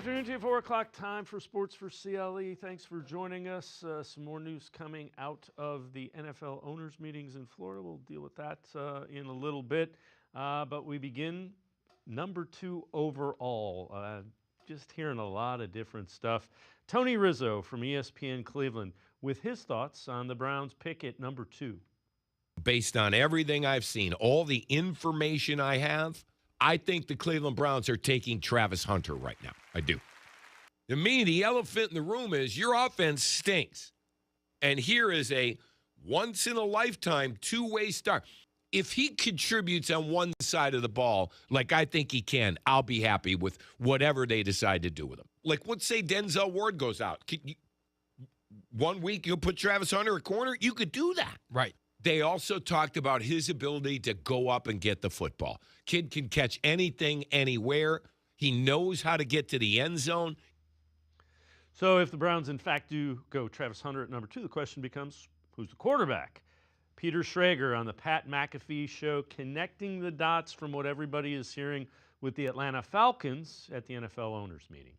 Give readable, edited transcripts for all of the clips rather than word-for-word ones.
afternoon to you, 4 o'clock time for Sports4CLE. Thanks for joining us. Some more news coming out of the NFL owners' meetings in Florida. We'll deal with that in a little bit. But we begin number 2 overall. Just hearing a lot of different stuff. Tony Rizzo from ESPN Cleveland with his thoughts on the Browns' pick at number 2. Based on everything I've seen, all the information I have, I think the Cleveland Browns are taking Travis Hunter right now. I do. To me, the elephant in the room is your offense stinks. And here is a once-in-a-lifetime two-way star. If he contributes on one side of the ball, like I think he can, I'll be happy with whatever they decide to do with him. Like, let's say Denzel Ward goes out. 1 week you'll put Travis Hunter at corner? You could do that. Right. They also talked about his ability to go up and get the football. Kid can catch anything, anywhere. He knows how to get to the end zone. So if the Browns, in fact, do go Travis Hunter at number 2, the question becomes, who's the quarterback? Peter Schrager on the Pat McAfee show, connecting the dots from what everybody is hearing with the Atlanta Falcons at the NFL owners meeting.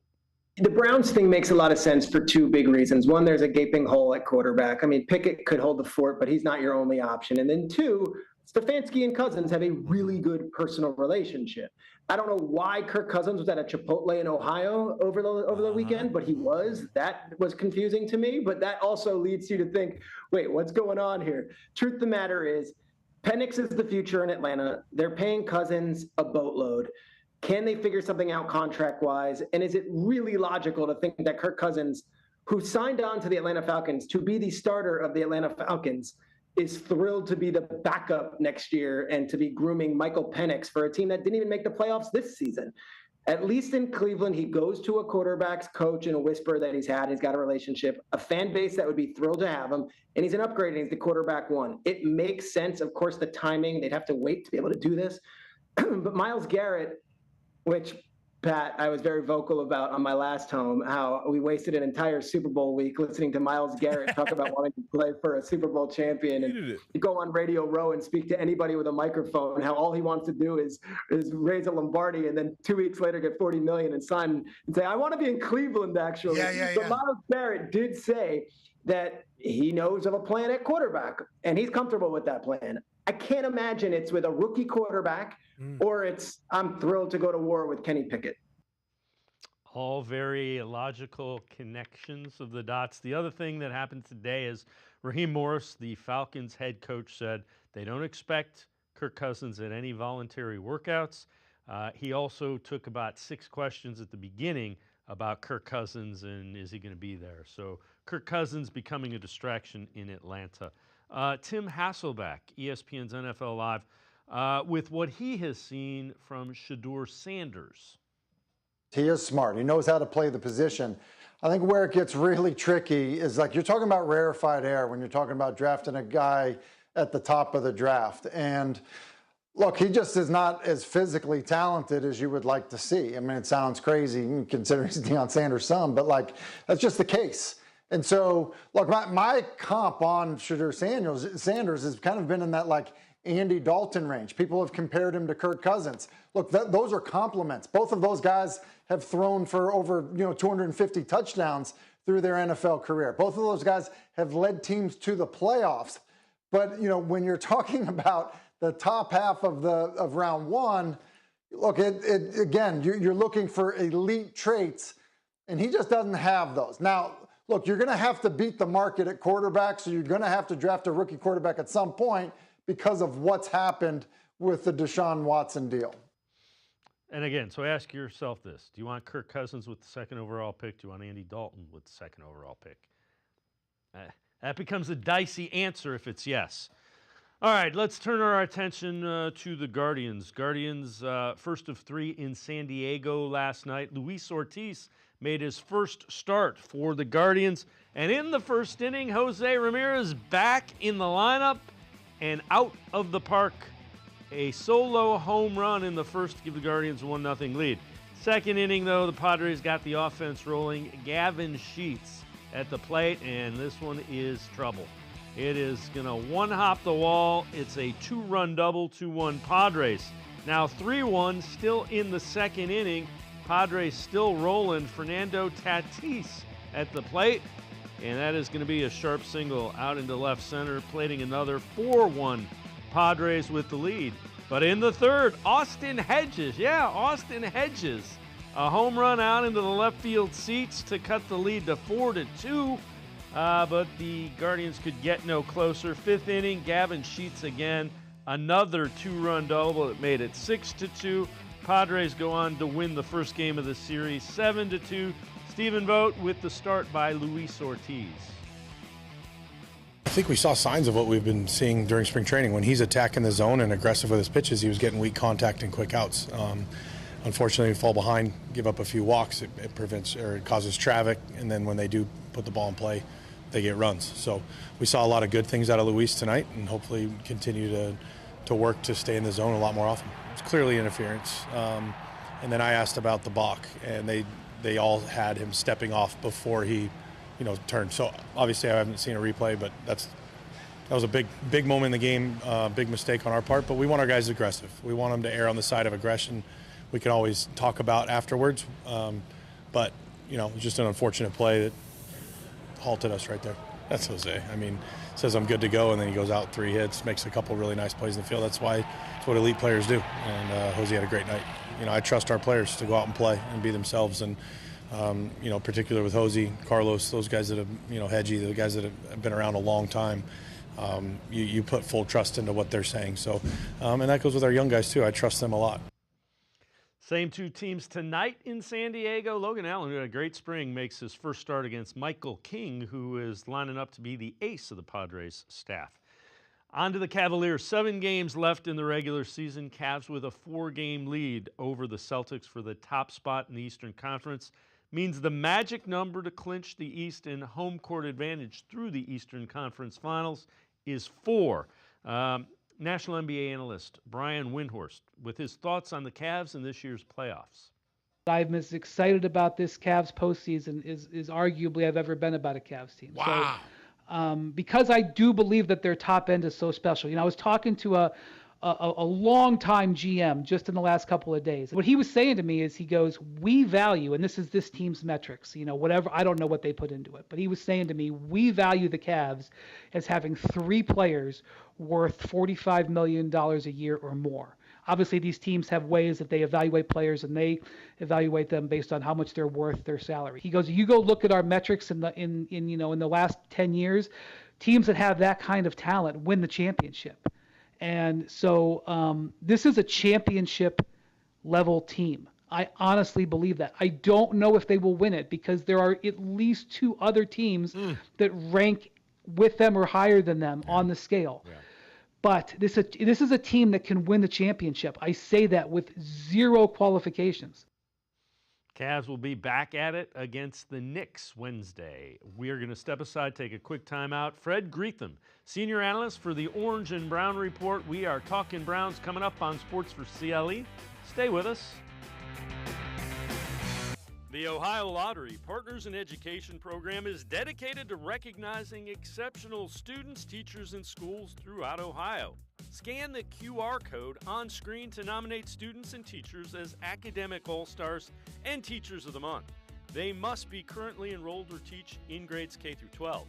The Browns thing makes a lot of sense for 2 big reasons. One, there's a gaping hole at quarterback. I mean, Pickett could hold the fort, but he's not your only option. And then 2, Stefanski and Cousins have a really good personal relationship. I don't know why Kirk Cousins was at a Chipotle in Ohio over the weekend, but he was. That was confusing to me, but that also leads you to think, wait, what's going on here? Truth of the matter is, Penix is the future in Atlanta. They're paying Cousins a boatload. Can they figure something out contract-wise? And is it really logical to think that Kirk Cousins, who signed on to the Atlanta Falcons to be the starter of the Atlanta Falcons, is thrilled to be the backup next year and to be grooming Michael Penix for a team that didn't even make the playoffs this season? At least in Cleveland, he goes to a quarterback's coach in a whisper that he's got a relationship, a fan base that would be thrilled to have him, and he's an upgrade, and he's the quarterback 1. It makes sense. Of course, the timing, they'd have to wait to be able to do this. But Myles Garrett, which, Pat, I was very vocal about on my last home, how we wasted an entire Super Bowl week listening to Myles Garrett talk about wanting to play for a Super Bowl champion. And you go on Radio Row and speak to anybody with a microphone, how all he wants to do is raise a Lombardi and then 2 weeks later get $40 million and sign and say, I want to be in Cleveland, actually. But Myles Garrett did say that he knows of a plan at quarterback, and he's comfortable with that plan. I can't imagine it's with a rookie quarterback or it's I'm thrilled to go to war with Kenny Pickett. All very logical connections of the dots. The other thing that happened today is Raheem Morris, the Falcons head coach, said they don't expect Kirk Cousins at any voluntary workouts. He also took about 6 questions at the beginning about Kirk Cousins and is he going to be there. So Kirk Cousins becoming a distraction in Atlanta. Tim Hasselbeck, ESPN's NFL Live, with what he has seen from Shedeur Sanders. He is smart. He knows how to play the position. I think where it gets really tricky is, like, you're talking about rarefied air when you're talking about drafting a guy at the top of the draft. And look, he just is not as physically talented as you would like to see. I mean, it sounds crazy considering he's Deion Sanders' son, but like, that's just the case. And so, look, my comp on Shedeur Sanders has kind of been in that, like, Andy Dalton range. People have compared him to Kirk Cousins. Look, those are compliments. Both of those guys have thrown for over 250 touchdowns through their NFL career. Both of those guys have led teams to the playoffs. But when you're talking about the top half of round 1, look, again, you're looking for elite traits, and he just doesn't have those. Now, look, you're going to have to beat the market at quarterback, so you're going to have to draft a rookie quarterback at some point because of what's happened with the Deshaun Watson deal. And again, so ask yourself this. Do you want Kirk Cousins with the 2nd overall pick? Do you want Andy Dalton with the 2nd overall pick? That becomes a dicey answer if it's yes. All right, let's turn our attention to the Guardians. Guardians, first of 3 in San Diego last night. Luis Ortiz made his first start for the Guardians. And in the first inning, Jose Ramirez back in the lineup and out of the park. A solo home run in the first to give the Guardians a 1-0 lead. Second inning, though, the Padres got the offense rolling. Gavin Sheets at the plate, and this one is trouble. It is going to one-hop the wall. It's a 2-run double, 2-1 Padres. Now 3-1, still in the second inning, Padres still rolling. Fernando Tatis at the plate. And that is going to be a sharp single out into left center, plating another 4-1 Padres with the lead. But in the third, Austin Hedges, a home run out into the left field seats to cut the lead to 4-2. But the Guardians could get no closer. Fifth inning, Gavin Sheets again, another 2-run double that made it 6-2. Padres go on to win the first game of the series, 7-2. Stephen Vogt with the start by Luis Ortiz. I think we saw signs of what we've been seeing during spring training. When he's attacking the zone and aggressive with his pitches, he was getting weak contact and quick outs. Unfortunately, we fall behind, give up a few walks. It prevents or it causes traffic, and then when they do put the ball in play, they get runs. So we saw a lot of good things out of Luis tonight, and hopefully continue to work to stay in the zone a lot more often. It's clearly interference. And then I asked about the balk, and they all had him stepping off before he, turned. So obviously I haven't seen a replay, but that was a big moment in the game, big mistake on our part. But we want our guys aggressive. We want them to err on the side of aggression. We can always talk about afterwards, but it's just an unfortunate play that halted us right there. That's Jose. Says I'm good to go, and then he goes out 3 hits, makes a couple really nice plays in the field. That's what elite players do. And Jose had a great night. I trust our players to go out and play and be themselves. And particularly with Jose, Carlos, those guys that have, Hedgie, the guys that have been around a long time. You put full trust into what they're saying. So, and that goes with our young guys too. I trust them a lot. Same two teams tonight in San Diego. Logan Allen, who had a great spring, makes his first start against Michael King, who is lining up to be the ace of the Padres staff. On to the Cavaliers. 7 games left in the regular season. Cavs with a 4-game lead over the Celtics for the top spot in the Eastern Conference. Means the magic number to clinch the East and home court advantage through the Eastern Conference Finals is 4. National NBA analyst Brian Windhorst with his thoughts on the Cavs in this year's playoffs. I'm as excited about this Cavs postseason is arguably I've ever been about a Cavs team. Wow. So, because I do believe that their top end is so special. I was talking to a long-time GM just in the last couple of days. What he was saying to me is he goes, we value, and this is this team's metrics, whatever, I don't know what they put into it, but he was saying to me, we value the Cavs as having 3 players worth $45 million a year or more. Obviously, these teams have ways that they evaluate players, and they evaluate them based on how much they're worth their salary. He goes, you go look at our metrics in the last 10 years, teams that have that kind of talent win the championship. And so this is a championship level team. I honestly believe that. I don't know if they will win it because there are at least 2 other teams that rank with them or higher than them on the scale. Yeah. But this is a team that can win the championship. I say that with 0 qualifications. Cavs will be back at it against the Knicks Wednesday. We are going to step aside, take a quick timeout. Fred Greetham, senior analyst for the Orange and Brown Report. We are talking Browns coming up on Sports4CLE. Stay with us. The Ohio Lottery Partners in Education program is dedicated to recognizing exceptional students, teachers, and schools throughout Ohio. Scan the QR code on screen to nominate students and teachers as Academic All-Stars and Teachers of the Month. They must be currently enrolled or teach in grades K through 12.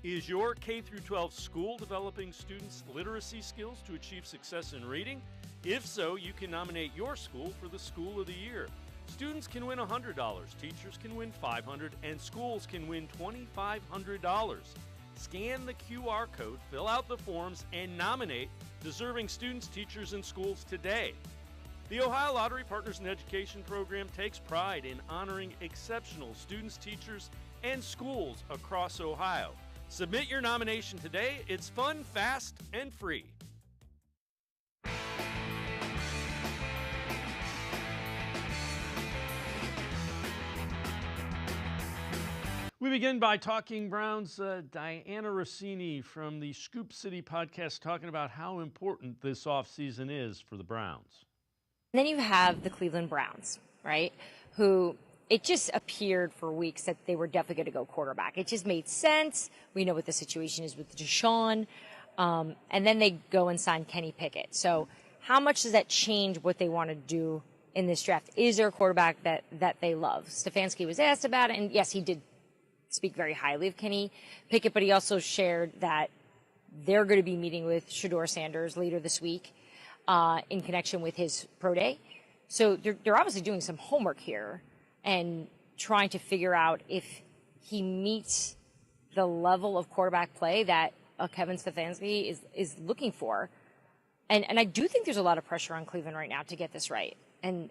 Is your K through 12 school developing students' literacy skills to achieve success in reading? If so, you can nominate your school for the School of the Year. Students can win $100, teachers can win $500, and schools can win $2,500. Scan the QR code, fill out the forms, and nominate deserving students, teachers, and schools today. The Ohio Lottery Partners in Education program takes pride in honoring exceptional students, teachers, and schools across Ohio. Submit your nomination today. It's fun, fast, and free. We begin by talking Browns. Diana Rossini from the Scoop City podcast talking about how important this offseason is for the Browns. Then you have the Cleveland Browns, right, who it just appeared for weeks that they were definitely going to go quarterback. It just made sense. We know what the situation is with Deshaun. And then they go and sign Kenny Pickett. So how much does that change what they want to do in this draft? Is there a quarterback that they love? Stefanski was asked about it, and yes, he did speak very highly of Kenny Pickett, but he also shared that they're going to be meeting with Shedeur Sanders later this week in connection with his pro day. So they're obviously doing some homework here and trying to figure out if he meets the level of quarterback play that Kevin Stefanski is looking for. And I do think there's a lot of pressure on Cleveland right now to get this right. And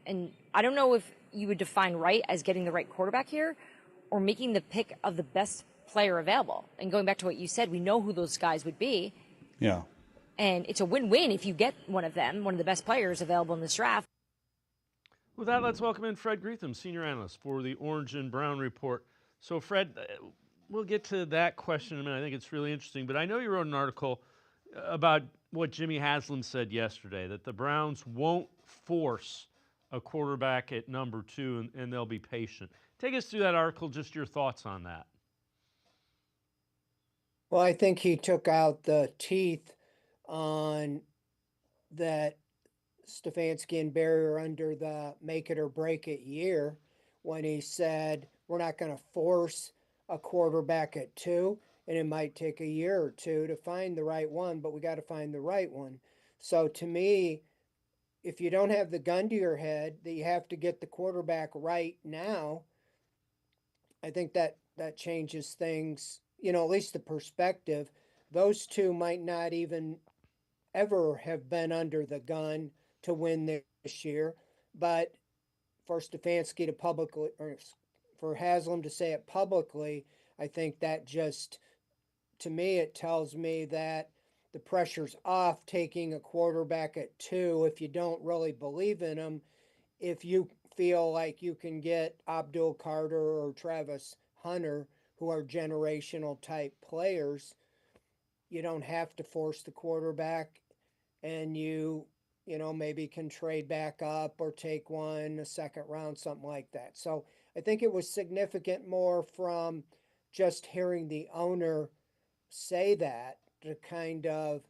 I don't know if you would define right as getting the right quarterback here or making the pick of the best player available. And going back to what you said, we know who those guys would be. Yeah. And it's a win-win if you get one of them, one of the best players available in this draft. With that, let's welcome in Fred Greetham, senior analyst for the Orange and Brown Report. So, Fred, we'll get to that question in a minute. I think it's really interesting. But I know you wrote an article about what Jimmy Haslam said yesterday, that the Browns won't force a quarterback at number 2 and they'll be patient. Take us through that article, just your thoughts on that. Well, I think he took out the teeth on that Stefanski and Barry are under the make it or break it year when he said we're not going to force a quarterback at 2, and it might take a year or 2 to find the right one, but we got to find the right one. So to me, if you don't have the gun to your head that you have to get the quarterback right now, I think that changes things, at least the perspective. Those 2 might not even ever have been under the gun to win this year, but for Stefanski to publicly, or for Haslam to say it publicly, I think that just, to me, it tells me that the pressure's off taking a quarterback at 2 if you don't really believe in him. If you feel like you can get Abdul Carter or Travis Hunter, who are generational type players, you don't have to force the quarterback, and you maybe can trade back up or take one a second round, something like that. So I think it was significant more from just hearing the owner say that to kind of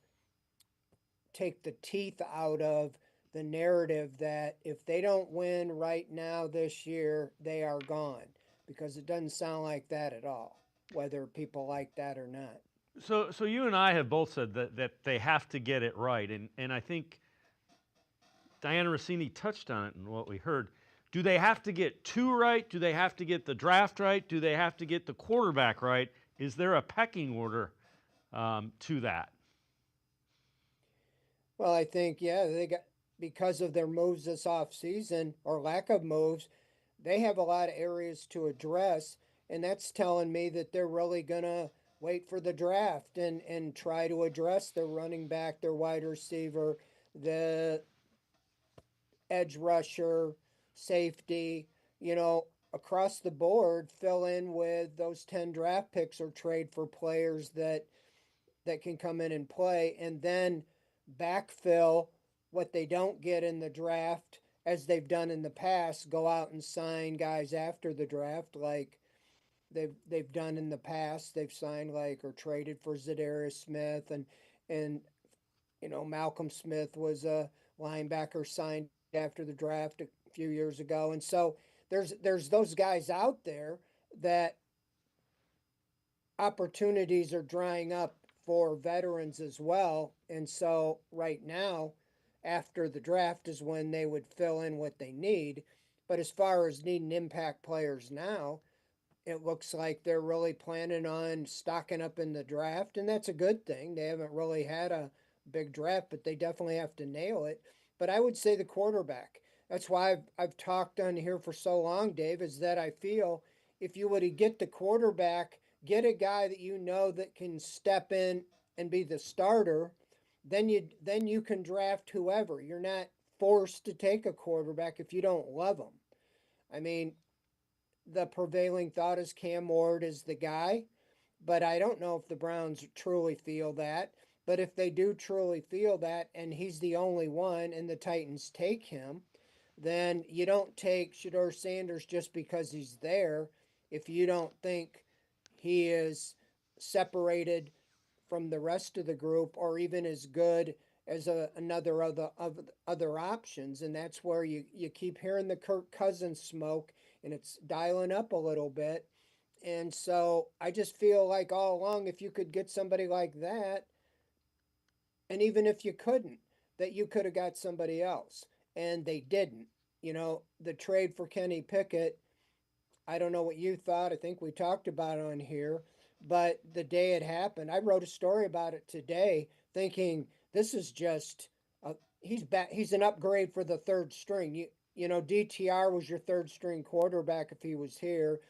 take the teeth out of the narrative that if they don't win right now this year, they are gone, because it doesn't sound like that at all, whether people like that or not. So you and I have both said that they have to get it right, and I think Diana Rossini touched on it in what we heard. Do they have to get 2 right? Do they have to get the draft right? Do they have to get the quarterback right? Is there a pecking order to that? Well, I think, they got, because of their moves this offseason, or lack of moves, they have a lot of areas to address, and that's telling me that they're really going to wait for the draft and try to address their running back, their wide receiver, the edge rusher, safety, across the board, fill in with those 10 draft picks or trade for players that can come in and play, and then backfill what they don't get in the draft, as they've done in the past, go out and sign guys after the draft like they've done in the past. They've signed or traded for Zadarius Smith, and Malcolm Smith was a linebacker signed after the draft a few years ago. And so there's those guys out there that opportunities are drying up for veterans as well. And so right now, after the draft is when they would fill in what they need. But as far as needing impact players now, it looks like they're really planning on stocking up in the draft, and that's a good thing. They haven't really had a big draft, but they definitely have to nail it. But I would say the quarterback. That's why I've talked on here for so long, Dave, is that I feel if you were to get the quarterback, get a guy that that can step in and be the starter, then you can draft whoever. You're not forced to take a quarterback if you don't love him. I mean, the prevailing thought is Cam Ward is the guy, but I don't know if the Browns truly feel that. But if they do truly feel that, and he's the only one, and the Titans take him, then you don't take Shedeur Sanders just because he's there if you don't think he is separated from the rest of the group or even as good as another other options, and that's where you keep hearing the Kirk Cousins smoke, and it's dialing up a little bit. And so I just feel like all along, if you could get somebody like that, and even if you couldn't, that you could have got somebody else, and they didn't. The trade for Kenny Pickett, I don't know what you thought. I think we talked about it on here, but the day it happened, I wrote a story about it today, thinking this is just he's back. He's an upgrade for the third string. DTR was your third string quarterback if he was here,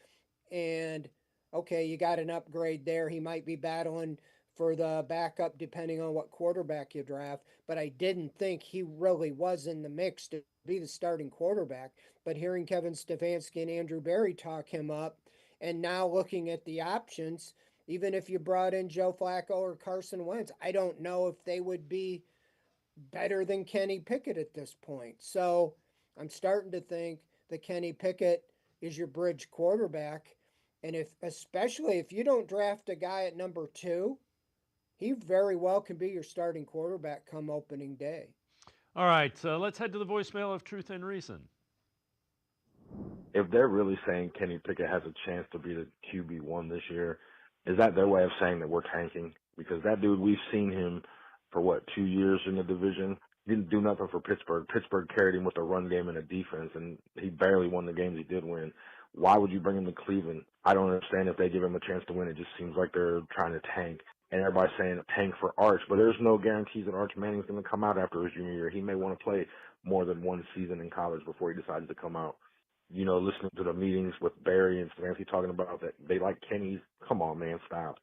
and okay, you got an upgrade there. He might be battling for the backup depending on what quarterback you draft, but I didn't think he really was in the mix to be the starting quarterback. But hearing Kevin Stefanski and Andrew Berry talk him up, and now looking at the options, even if you brought in Joe Flacco or Carson Wentz, I don't know if they would be better than Kenny Pickett at this point. So I'm starting to think that Kenny Pickett is your bridge quarterback. And especially if you don't draft a guy at number 2, he very well can be your starting quarterback come opening day. All right, let's head to the voicemail of Truth and Reason. If they're really saying Kenny Pickett has a chance to be the QB1 this year, is that their way of saying that we're tanking? Because that dude, we've seen him for 2 years in the division. He didn't do nothing for Pittsburgh. Pittsburgh carried him with a run game and a defense, and he barely won the games he did win. Why would you bring him to Cleveland? I don't understand if they give him a chance to win. It just seems like they're trying to tank. And everybody's saying tank for Arch, but there's no guarantees that Arch Manning's going to come out after his junior year. He may want to play more than one season in college before he decides to come out. Listening to the meetings with Barry and Stefanski talking about that they like Kenny. Come on, man, stop.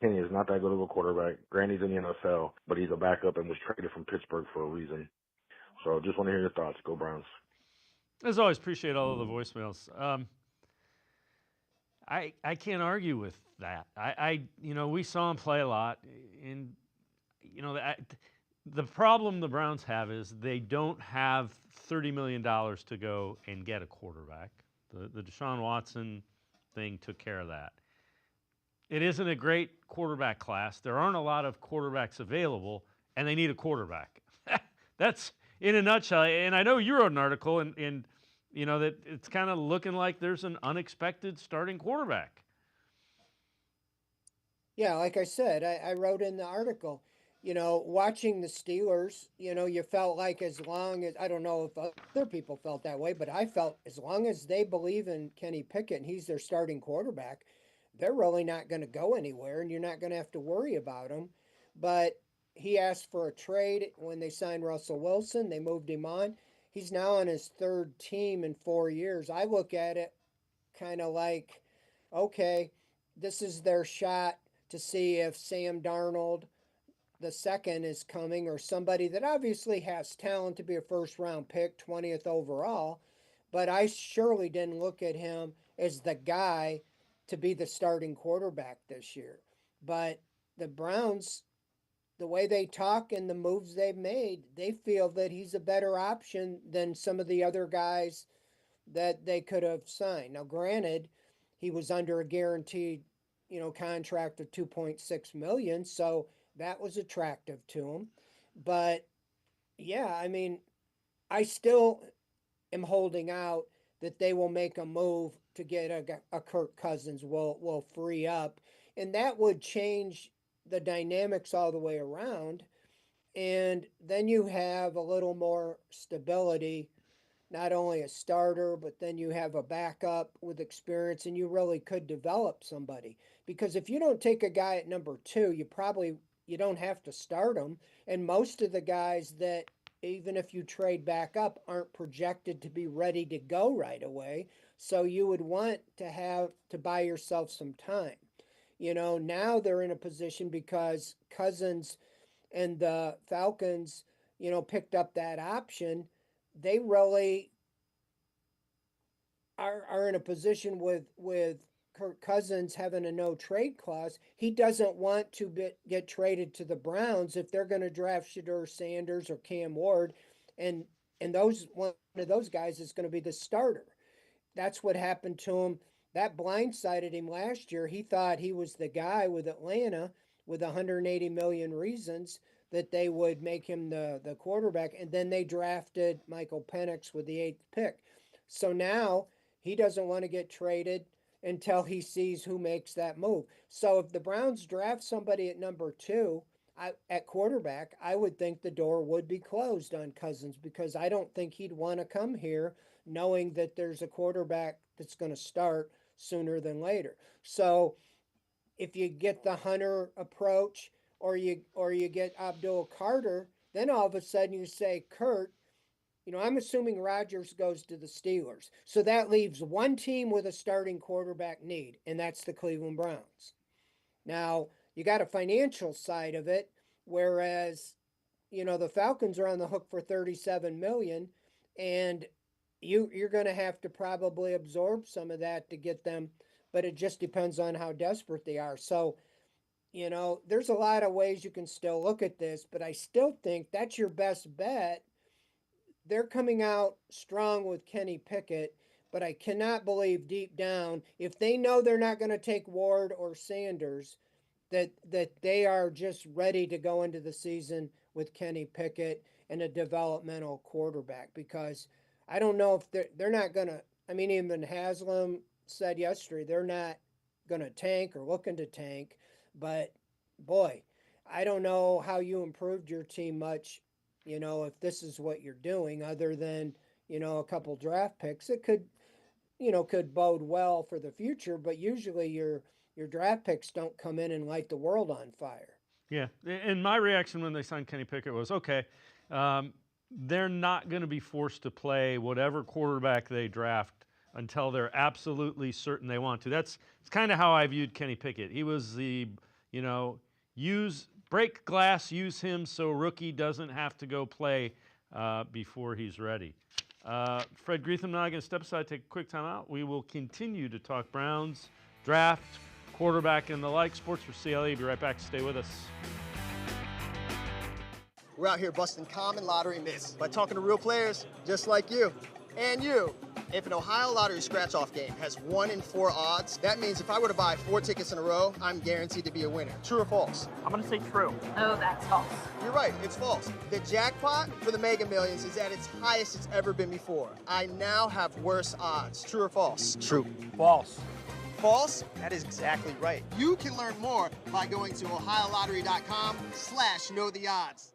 Kenny is not that good of a quarterback. Granted, he's in the NFL, but he's a backup and was traded from Pittsburgh for a reason. So just want to hear your thoughts. Go Browns. As always, appreciate all of the voicemails. I can't argue with that. We saw him play a lot, and the problem the Browns have is they don't have $30 million to go and get a quarterback. The Deshaun Watson thing took care of that. It isn't a great quarterback class. There aren't a lot of quarterbacks available, and they need a quarterback. That's in a nutshell. And I know you wrote an article, and that it's kind of looking like there's an unexpected starting quarterback. Yeah, like I said, I wrote in the article, watching the Steelers, you felt like as long as, I don't know if other people felt that way, but I felt as long as they believe in Kenny Pickett and he's their starting quarterback, they're really not going to go anywhere, and you're not going to have to worry about him. But he asked for a trade when they signed Russell Wilson. They moved him on. He's now on his third team in 4 years. I look at it kind of like, okay, this is their shot to see if Sam Darnold the second is coming, or somebody that obviously has talent to be a first-round pick, 20th overall. But I surely didn't look at him as the guy to be the starting quarterback this year. But the Browns, the way they talk and the moves they've made, they feel that he's a better option than some of the other guys that they could have signed. Now, granted, he was under a guaranteed, contract of $2.6 million, so that was attractive to him. But yeah, I still am holding out that they will make a move to get a Kirk Cousins will free up, and that would change the dynamics all the way around. And then you have a little more stability, not only a starter, but then you have a backup with experience, and you really could develop somebody. Because if you don't take a guy at number 2, you don't have to start him. And most of the guys that, even if you trade back up, aren't projected to be ready to go right away. So you would want to buy yourself some time. Now they're in a position because Cousins and the Falcons, picked up that option. They really are in a position with Kirk Cousins having a no trade clause. He doesn't want to get traded to the Browns if they're going to draft Shedeur Sanders or Cam Ward, and one of those guys is going to be the starter. That's what happened to him. That blindsided him last year. He thought he was the guy with Atlanta with 180 million reasons that they would make him the quarterback. And then they drafted Michael Penix with the 8th pick. So now he doesn't want to get traded until he sees who makes that move. So if the Browns draft somebody at number 2 at quarterback, I would think the door would be closed on Cousins, because I don't think he'd want to come here knowing that there's a quarterback that's going to start sooner than later. So if you get the Hunter approach, or you get Abdul Carter, then all of a sudden you say, Kurt, I'm assuming Rodgers goes to the Steelers. So that leaves one team with a starting quarterback need, and that's the Cleveland Browns. Now, you got a financial side of it, whereas, the Falcons are on the hook for $37 million, and you're going to have to probably absorb some of that to get them, but it just depends on how desperate they are. So, there's a lot of ways you can still look at this, but I still think that's your best bet. They're coming out strong with Kenny Pickett, but I cannot believe deep down, if they know they're not going to take Ward or Sanders, that they are just ready to go into the season with Kenny Pickett and a developmental quarterback, because I don't know if they're not going to, even Haslam said yesterday, they're not going to tank or looking to tank. But, boy, I don't know how you improved your team much, if this is what you're doing, other than, a couple draft picks. It could bode well for the future, but usually your draft picks don't come in and light the world on fire. Yeah, and my reaction when they signed Kenny Pickett was, okay, they're not going to be forced to play whatever quarterback they draft until they're absolutely certain they want to. It's kind of how I viewed Kenny Pickett. He was the, break glass, use him so rookie doesn't have to go play before he's ready. Fred Greetham and I are going to step aside, take a quick time out. We will continue to talk Browns, draft, quarterback, and the like. Sports4CLE. Be right back. Stay with us. We're out here busting common lottery myths by talking to real players just like you and you. If an Ohio Lottery scratch-off game has 1 in 4 odds, that means if I were to buy 4 tickets in a row, I'm guaranteed to be a winner. True or false? I'm going to say true. Oh, that's false. You're right, it's false. The jackpot for the Mega Millions is at its highest it's ever been before. I now have worse odds. True or false? True. False. False? That is exactly right. You can learn more by going to ohiolottery.com/knowtheodds.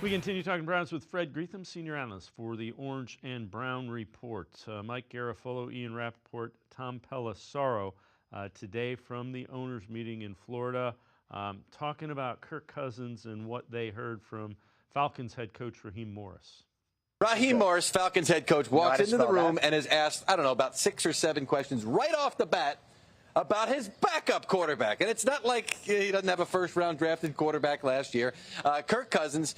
We continue talking Browns with Fred Greetham, senior analyst for the Orange and Brown Report. Mike Garafolo, Ian Rappaport, Tom Pelissaro today from the owners' meeting in Florida, talking about Kirk Cousins and what they heard from Falcons head coach Raheem Morris. Raheem Morris, Falcons head coach, walks into the room and is asked, about 6 or 7 questions right off the bat about his backup quarterback. And it's not like he doesn't have a first-round drafted quarterback last year. Kirk Cousins,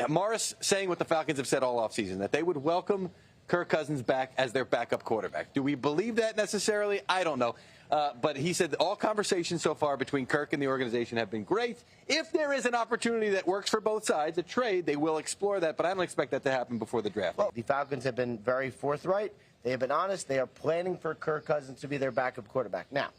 Morris saying what the Falcons have said all offseason, that they would welcome Kirk Cousins back as their backup quarterback. Do we believe that necessarily? I don't know. But he said all conversations so far between Kirk and the organization have been great. If there is an opportunity that works for both sides, a trade, they will explore that. But I don't expect that to happen before the draft. Well, the Falcons have been very forthright. They have been honest. They are planning for Kirk Cousins to be their backup quarterback. Now,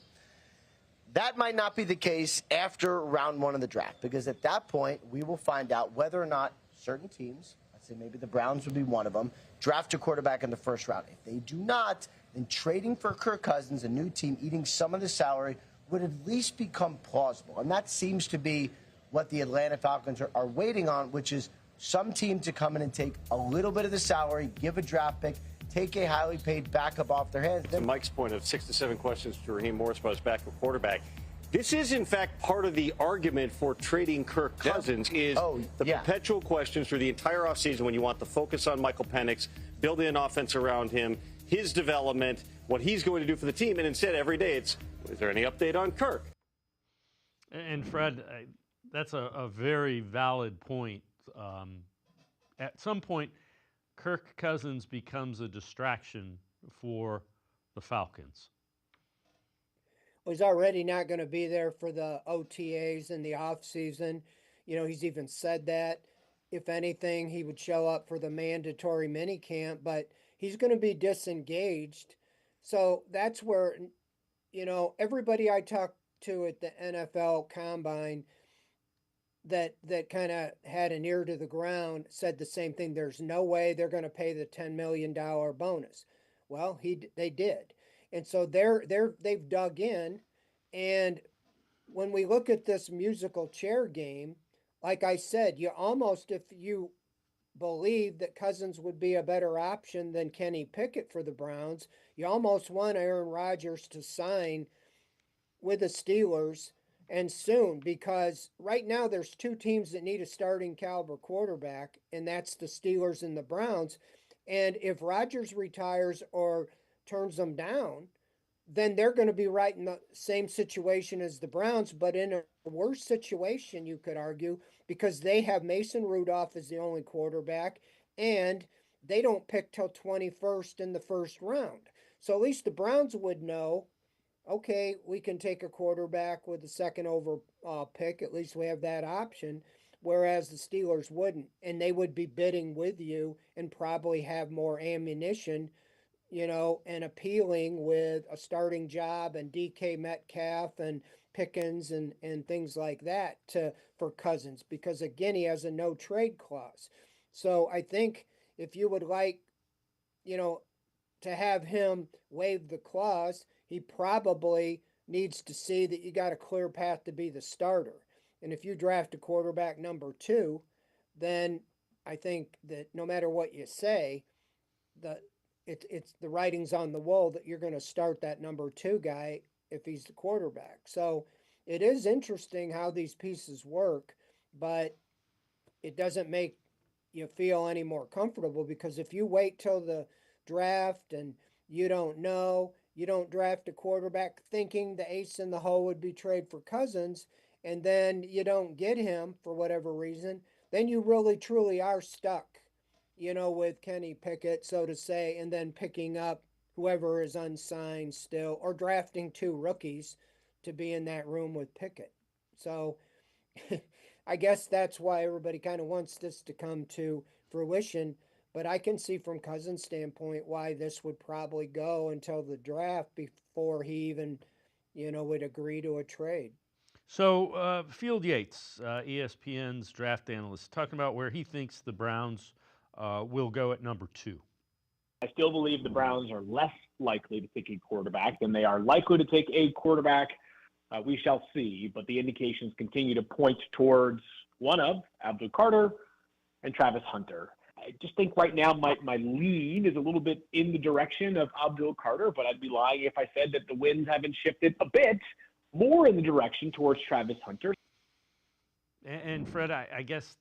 that might not be the case after round 1 of the draft, because at that point, we will find out whether or not certain teams, let's say maybe the Browns would be one of them, draft a quarterback in the first round. If they do not, then trading for Kirk Cousins, a new team eating some of the salary, would at least become plausible. And that seems to be what the Atlanta Falcons are waiting on, which is some team to come in and take a little bit of the salary, give a draft pick, take a highly paid backup off their hands. To Mike's point of 6 to 7 questions to Raheem Morris about his backup quarterback, this is, in fact, part of the argument for trading Kirk Cousins is perpetual questions through the entire offseason when you want the focus on Michael Penix, building an offense around him, his development, what he's going to do for the team, and instead every day it's, is there any update on Kirk? And Fred, that's a very valid point. At some point, Kirk Cousins becomes a distraction for the Falcons. Well, he's already not going to be there for the OTAs in the offseason. He's even said that. If anything, he would show up for the mandatory minicamp, but he's going to be disengaged So that's where, everybody I talked to at the NFL Combine that kind of had an ear to the ground said the same thing. There's no way they're going to pay the $10 million bonus. Well, they did. And so they've dug in. And when we look at this musical chair game, like I said, you almost, if you believe that Cousins would be a better option than Kenny Pickett for the Browns, you almost want Aaron Rodgers to sign with the Steelers and soon, because right now there's two teams that need a starting caliber quarterback, and that's the Steelers and the Browns. And if Rodgers retires or turns them down, then they're going to be right in the same situation as the Browns, but in a worse situation, you could argue, because they have Mason Rudolph as the only quarterback, and they don't pick till 21st in the first round. So at least the Browns would know, okay, we can take a quarterback with the second overall pick. At least we have that option, whereas the Steelers wouldn't, and they would be bidding with you and probably have more ammunition, and appealing with a starting job and DK Metcalf and Pickens and things like that for Cousins, because again, he has a no trade clause. So I think if you would like, to have him waive the clause, he probably needs to see that you got a clear path to be the starter. And if you draft a quarterback number 2, then I think that no matter what you say, it's the writing's on the wall that you're going to start that number 2 guy if he's the quarterback. So it is interesting how these pieces work, but it doesn't make you feel any more comfortable, because if you wait till the draft and you don't draft a quarterback thinking the ace in the hole would be trade for Cousins, and then you don't get him for whatever reason, then you really truly are stuck, with Kenny Pickett, so to say, and then picking up whoever is unsigned still, or drafting 2 rookies to be in that room with Pickett. So I guess that's why everybody kind of wants this to come to fruition. But I can see from Cousins' standpoint why this would probably go until the draft before he even, would agree to a trade. So Field Yates, ESPN's draft analyst, talking about where he thinks the Browns will go at number 2. I still believe the Browns are less likely to pick a quarterback than they are likely to take a quarterback. We shall see, but the indications continue to point towards one of Abdul Carter and Travis Hunter. I just think right now my lean is a little bit in the direction of Abdul Carter, but I'd be lying if I said that the winds haven't shifted a bit more in the direction towards Travis Hunter. And Fred, I guess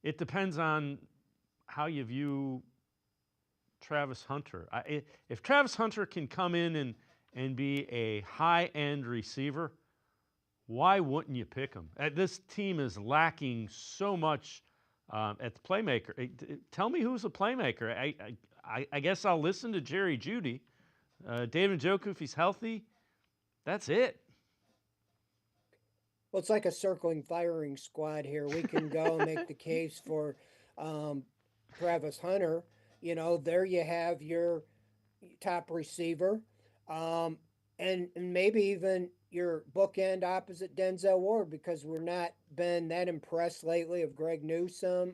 it depends on how you view Travis Hunter. If Travis Hunter can come in and be a high-end receiver, why wouldn't you pick him? This team is lacking so much at the playmaker. Tell me who's a playmaker. I guess I'll listen to Jerry Jeudy. David Njoku, if he's healthy, that's it. Well, it's like a circling firing squad here. We can go and make the case for Travis Hunter. There you have your top receiver, and maybe even your bookend opposite Denzel Ward, because we're not been that impressed lately of Greg Newsome,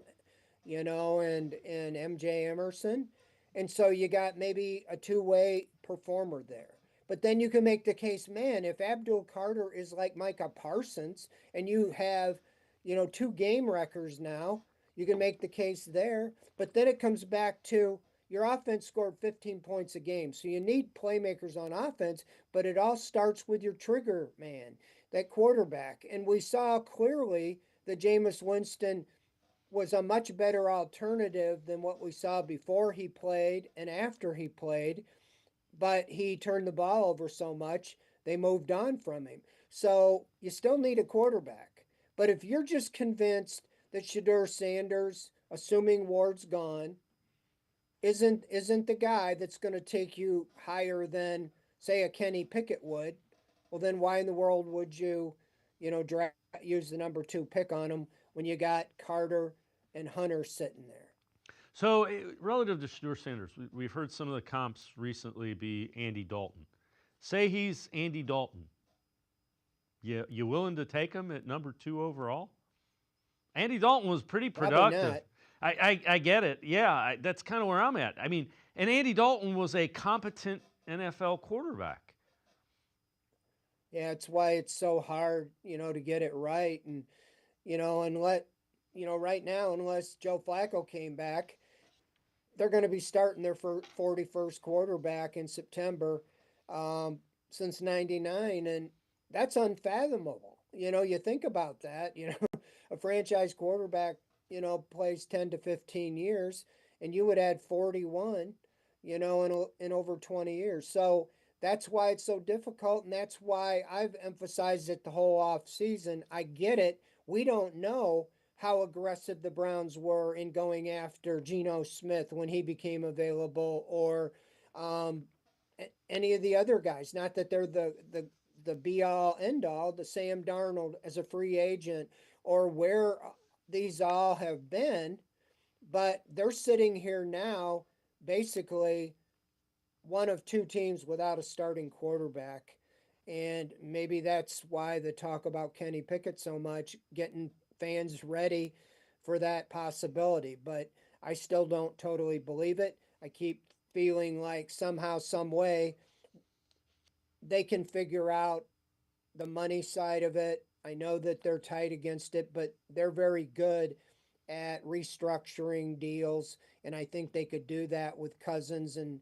and MJ Emerson. And so you got maybe a 2-way performer there. But then you can make the case, man, if Abdul Carter is like Micah Parsons and you have, 2 game records now, you can make the case there. But then it comes back to your offense scored 15 points a game. So you need playmakers on offense, but it all starts with your trigger man, that quarterback. And we saw clearly that Jameis Winston was a much better alternative than what we saw before he played and after he played. But he turned the ball over so much, they moved on from him. So you still need a quarterback. But if you're just convinced that Shedeur Sanders, assuming Ward's gone, isn't the guy that's going to take you higher than, say, a Kenny Pickett would, well, then why in the world would you, use the number 2 pick on him when you got Carter and Hunter sitting there? So relative to Shedeur Sanders, we've heard some of the comps recently be Andy Dalton. Say he's Andy Dalton. You willing to take him at number 2 overall? Andy Dalton was pretty productive. I get it. Yeah, that's kind of where I'm at. I mean, and Andy Dalton was a competent NFL quarterback. Yeah, it's why it's so hard, to get it right. And, right now, unless Joe Flacco came back, they're going to be starting their 41st quarterback in September since '99. And that's unfathomable. You think about that, a franchise quarterback, plays 10 to 15 years, and you would add 41, in over 20 years. So that's why it's so difficult, and that's why I've emphasized it the whole offseason. I get it. We don't know how aggressive the Browns were in going after Geno Smith when he became available, or any of the other guys. Not that they're the be-all, end-all, the Sam Darnold as a free agent, or where these all have been, but they're sitting here now basically one of 2 teams without a starting quarterback. And maybe that's why the talk about Kenny Pickett so much, getting fans ready for that possibility. But I still don't totally believe it. I keep feeling like somehow, some way, they can figure out the money side of it. I know that they're tight against it, but they're very good at restructuring deals, and I think they could do that with Cousins. And,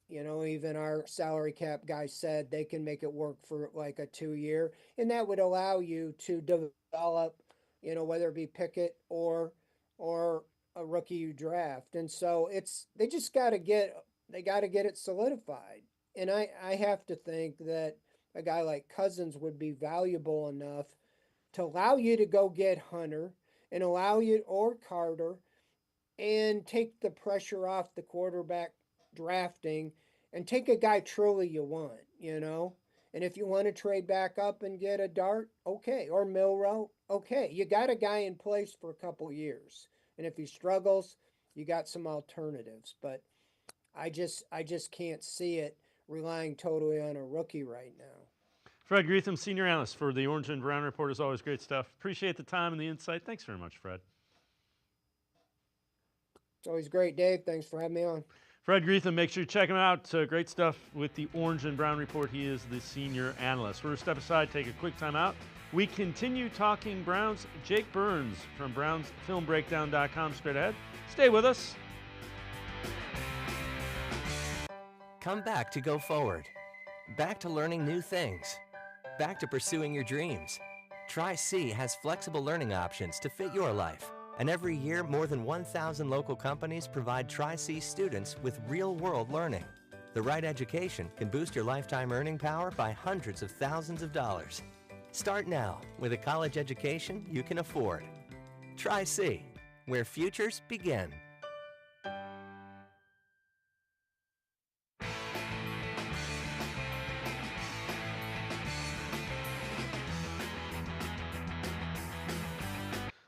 even our salary cap guy said they can make it work for like a 2-year, and that would allow you to develop, whether it be Pickett or a rookie you draft. And so they just got to get it solidified. And I have to think that a guy like Cousins would be valuable enough to allow you to go get Hunter and allow you, or Carter, and take the pressure off the quarterback drafting and take a guy truly you want, And if you want to trade back up and get a Dart, okay, or Milroe, okay. You got a guy in place for a couple years. And if he struggles, you got some alternatives. But I just can't see it relying totally on a rookie right now. Fred Greetham, senior analyst for the Orange and Brown Report, is always great stuff. Appreciate the time and the insight. Thanks very much, Fred. It's always great, Dave. Thanks for having me on. Fred Greetham, make sure you check him out. Great stuff with the Orange and Brown Report. He is the senior analyst. We're going to step aside, take a quick time out. We continue talking Browns. Jake Burns from BrownsFilmBreakdown.com straight ahead. Stay with us. Come back to go forward. Back to learning new things. Back to pursuing your dreams. Tri-C has flexible learning options to fit your life. And every year, more than 1,000 local companies provide Tri-C students with real-world learning. The right education can boost your lifetime earning power by hundreds of thousands of dollars. Start now with a college education you can afford. Tri-C, where futures begin.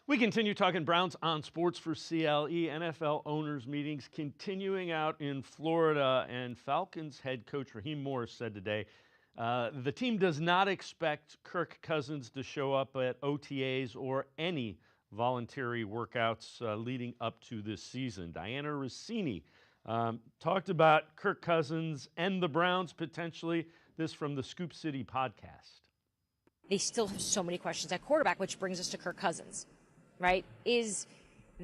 We continue talking Browns on Sports4CLE. NFL owners meetings continuing out in Florida, and Falcons head coach Raheem Morris said today the team does not expect Kirk Cousins to show up at OTAs or any voluntary workouts leading up to this season. Diana Rossini talked about Kirk Cousins and the Browns potentially. This from the Scoop City podcast. They still have so many questions at quarterback, which brings us to Kirk Cousins. Right? Is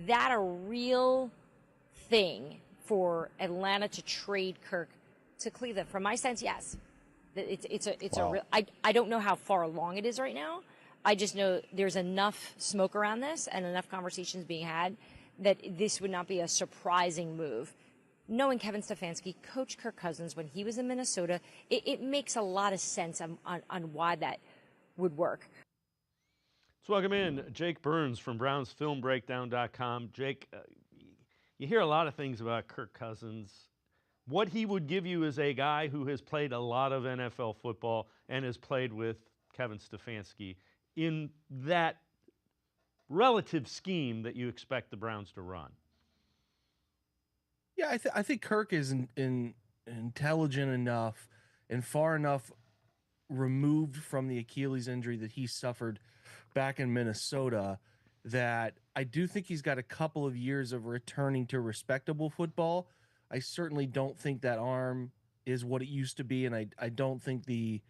that a real thing for Atlanta to trade Kirk to Cleveland? From my sense, yes. It's a real. I don't know how far along it is right now. I just know there's enough smoke around this and enough conversations being had that this would not be a surprising move. Knowing Kevin Stefanski coached Kirk Cousins when he was in Minnesota, it makes a lot of sense on why that would work. Let's welcome in Jake Burns from BrownsFilmBreakdown.com. Jake, you hear a lot of things about Kirk Cousins. What he would give you is a guy who has played a lot of NFL football and has played with Kevin Stefanski in that relative scheme that you expect the Browns to run. Yeah, I think Kirk is intelligent enough and far enough removed from the Achilles injury that he suffered back in Minnesota that I do think he's got a couple of years of returning to respectable football. I certainly don't think that arm is what it used to be, and I don't think the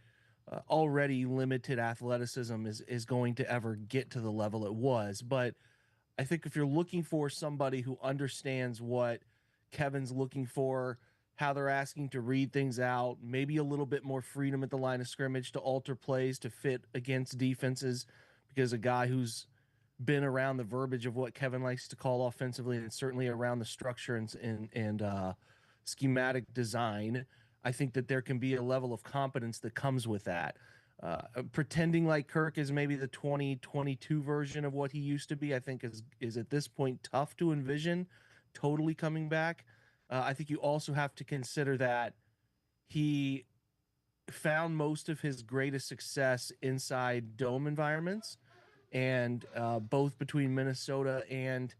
already limited athleticism is going to ever get to the level it was. But I think if you're looking for somebody who understands what Kevin's looking for, how they're asking to read things out, maybe a little bit more freedom at the line of scrimmage to alter plays to fit against defenses, because a guy who's been around the verbiage of what Kevin likes to call offensively and certainly around the structure and schematic design, I think that there can be a level of competence that comes with that. Pretending like Kirk is maybe the 2022 version of what he used to be, I think is at this point tough to envision totally coming back. I think you also have to consider that he found most of his greatest success inside dome environments, and both between Minnesota and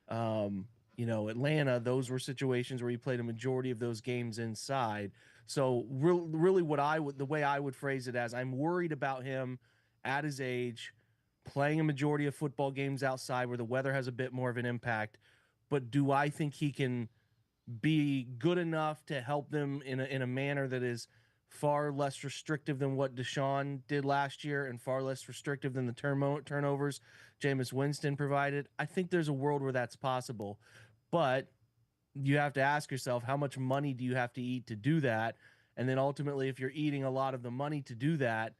Atlanta, those were situations where he played a majority of those games inside. So really the way I would phrase it as, I'm worried about him at his age playing a majority of football games outside where the weather has a bit more of an impact. But do I think he can be good enough to help them in a manner that is far less restrictive than what Deshaun did last year and far less restrictive than the turnovers Jameis Winston provided? I think there's a world where that's possible. But you have to ask yourself, how much money do you have to eat to do that? And then ultimately, if you're eating a lot of the money to do that,